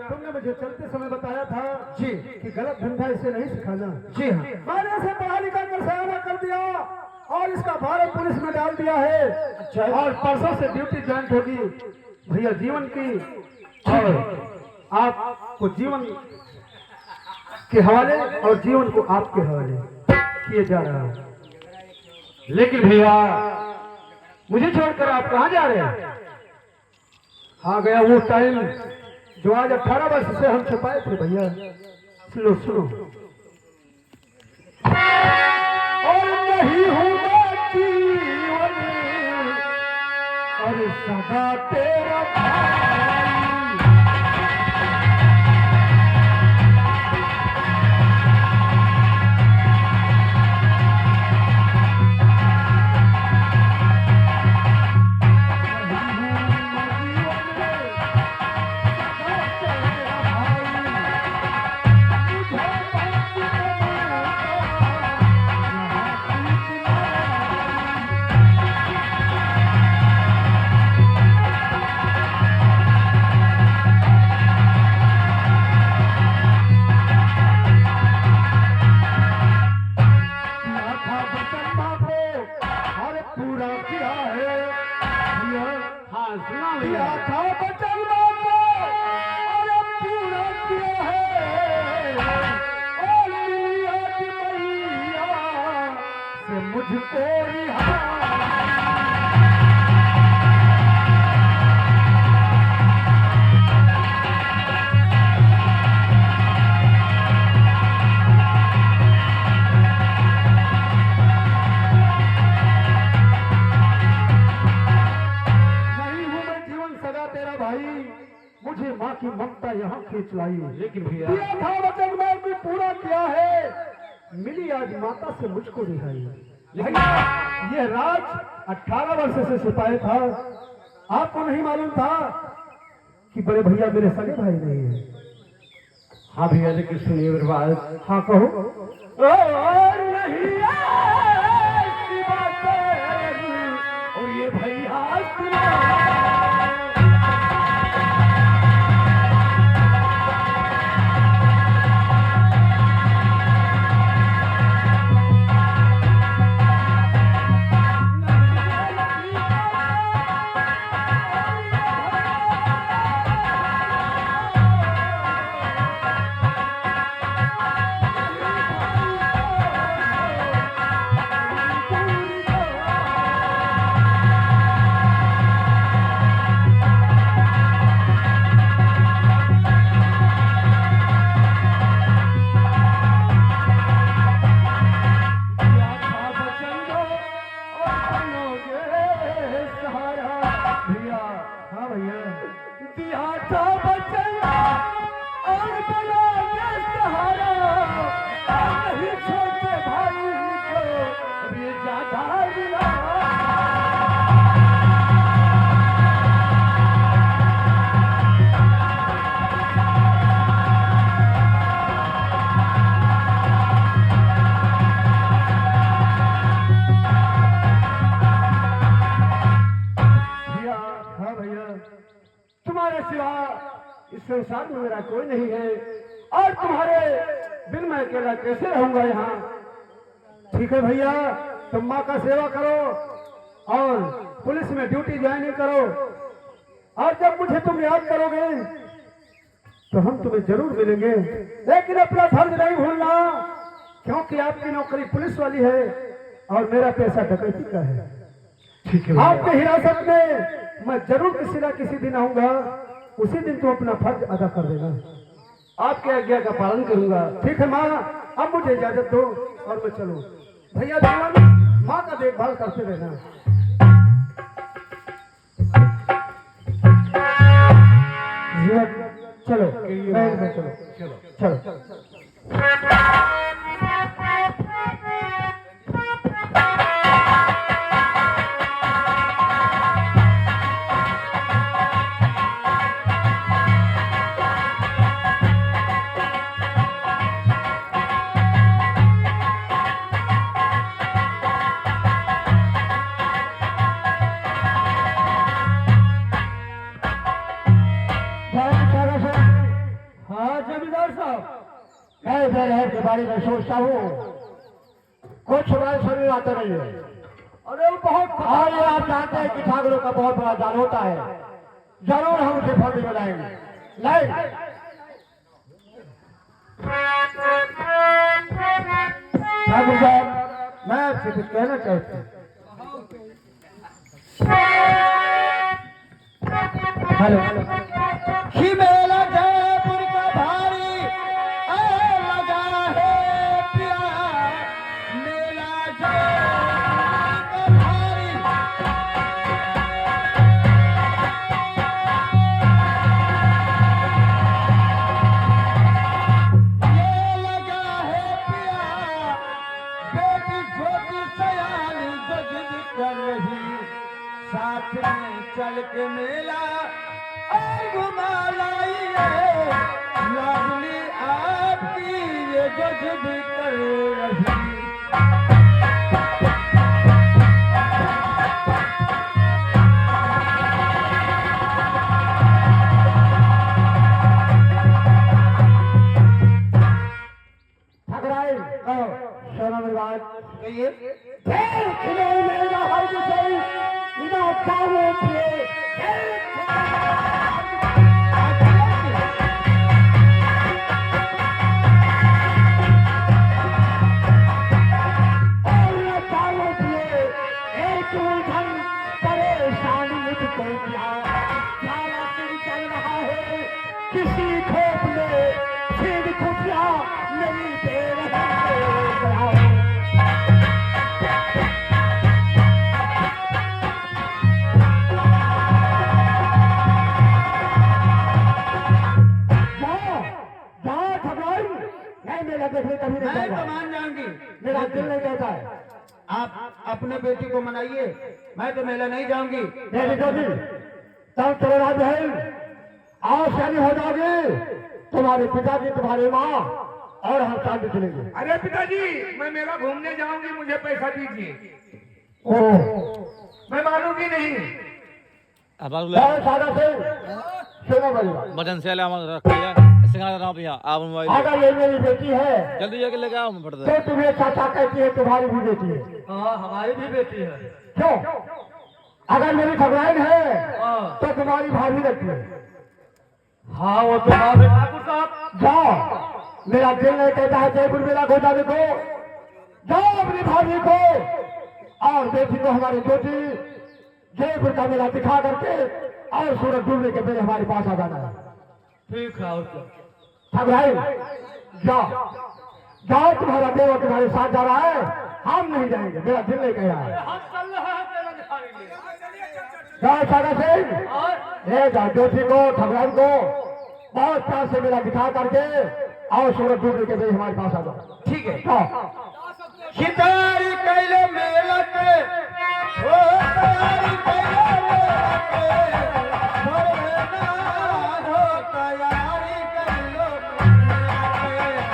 तुमने मुझे चलते समय बताया था जी कि गलत धंधा इसे नहीं सिखाना। जी हाँ, मैंने इसे पढ़ा लिखा कर सयाना कर दिया और इसका भारत पुलिस में डाल दिया है। अच्छा, और परसों से ड्यूटी ज्वाइन होगी भैया जीवन की, और आपको जीवन के हवाले और जीवन को आपके हवाले किए जा रहा है। लेकिन भैया मुझे छोड़कर आप कहाँ जा रहे हैं? आ गया वो टाइम जो आज 18 वर्ष से हम छुपाए थे भैया। सुनो सुनो, और नहीं हूँ मैं जीवन, और सदा तेरा भाई। मुझको रिहा मुझे माँ की ममता यहाँ खींच लाई। लेकिन भैया दिया था वचन मैं भी पूरा किया है, मिली आज माता से मुझको रिहाई। भैया ये राज 18 वर्ष से सिपाही था, आपको नहीं मालूम था कि बड़े भैया मेरे सगे भाई नहीं है। हाँ भैया लेकिन सुनिए मेरी बात। हाँ कहो। और नहीं ऐसी बातें, और ये भैया इस संसार में मेरा कोई नहीं है और तुम्हारे बिन मैं अकेला कैसे रहूंगा यहाँ। ठीक है भैया, तुम माँ का सेवा करो और पुलिस में ड्यूटी ज्वाइनिंग करो और जब मुझे तुम याद करोगे तो हम तुम्हें जरूर मिलेंगे, लेकिन अपना फर्ज नहीं भूलना, क्योंकि आपकी नौकरी पुलिस वाली है और मेरा पैसा डकैती का है। ठीक है आपके हिरासत में मैं जरूर किसी ना किसी दिन आऊंगा, उसी दिन तुम अपना फर्ज अदा कर देना, आपके आज्ञा का पालन करूंगा। ठीक है माँ, अब मुझे इजाजत दो और मैं चलूं। भैया जीवन माँ का देखभाल करते रहना। जीवन चलो, चलो चलो चलो। हाँ जमींदार साहब, मैं इधर है के बारे में सोचता हूँ, कुछ बात समझ आता नहीं है। अरे वो बहुत और ये आप जानते हैं कि ठाकुरों का बहुत बड़ा जान होता है, जरूर हम उसे फल बनाएंगे। नहीं ठाकुर साहब, मैं आपसे कुछ कहना चाहता हूँ। हेलो ही मेला जयपुर का भारी लगा है पिया, मेला जयपुर का भारी। ये लगा है पिया, बेटी छोटी सयानी जो जिद कर रही, साथ में चल के मेला घुमा लाइए, लाडली आपकी ये जो जिद कर रही। ठकराई सोना मेरी बात कहिए। किसी खोप में फिर खुशिया नहीं दे रहे। मेरा देखने कभी नहीं मैं जाएगा। तो मान जाऊंगी, मेरा दिल नहीं कहता है। आप अपने बेटी को मनाइए, मैं तो मेला नहीं जाऊंगी। मेरी जोगी तब चलो राज है, आज शादी हो जाओगे, तुम्हारे पिताजी तुम्हारी माँ और हम साथ में चलेंगे। अरे पिताजी, मैं मेला घूमने जाऊंगी, मुझे पैसा दीजिए। ओह मैं मानूंगी नहीं। बहुत सादा से सुनो मेरी बात। बटन से रख लिया सिंगार नाम पिया आप मोबाइल अगर ये मेरी बेटी है जल्दी जाके लेके आओ फट तो तुम्हें चाचा कहती है, तुम्हारी भी बेटी है। हाँ, हमारी भी बेटी है। क्यों? अगर मेरी खबराइन है तो तुम्हारी भाभी लगती है। हाँ वो तो बात है ठाकुर साहब। जाओ, मेरा दिल नहीं कहता है जयपुर मेला को जाने को। जाओ अपनी भाभी को और बेटी को हमारी बेटी जयपुर का मेला दिखा करके और सूरज डूबने के पहले हमारे पास आ जाना है। ठीक है, और क्या। भाई जाओ जाओ, तुम्हारा देवर तुम्हारे साथ जा रहा है, हम नहीं जाएंगे, मेरा दिल नहीं कह रहा है। हम चल रहे हैं मेला दिखाने के लिए। जाओ सागा सिंह, और ले जाओ ज्योति को ठगरान को बहुत प्यार से मेरा दिखा करके और सूरज डूबने के पहले हमारे पास आ जाओ। ठीक है। जाओ। खितारी कैले मेला के, ओ तैयारी कैले मेला के, भोरे ना हो तैयारी कैलो मेला के।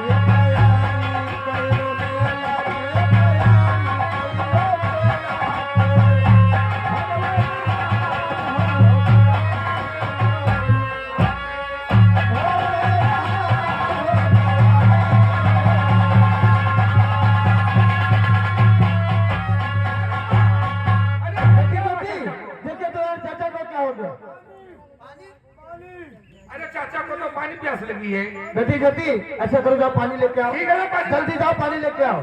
ये तैयारी अरे चाचा को तो पानी प्यास लगी है। ज्योति ज्योति ऐसा करो, जाओ पानी लेके आओ। ठीक है ना, पानी- जल्दी जाओ पानी लेके आओ।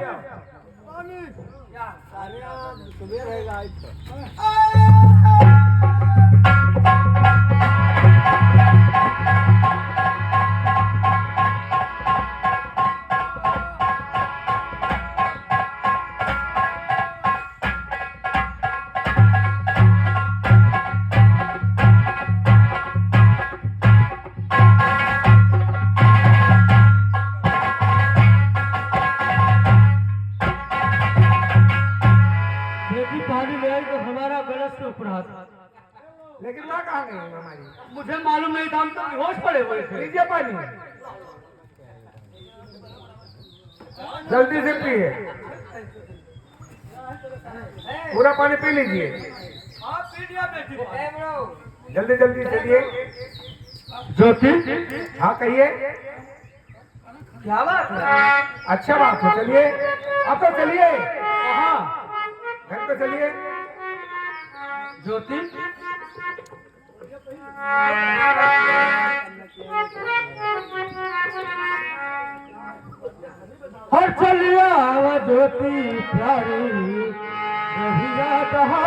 बेटी पानी ले आई तो हमारा गलत से उपरा था। लेकिन माँ कहाँ गई है हमारी? मुझे मालूम नहीं था, हम तो बेहोश पड़े हुए थे। लीजिए पानी, जल्दी से पिए, पूरा पानी पी लीजिए। जल्दी जल्दी चलिए। ज्योति हाँ कहिए। क्या बात है? अच्छा बात है, चलिए अब तो चलिए। हाँ घर पे चलिए। ज्योति हर चलिया ज्योति प्यारी रहिया कहा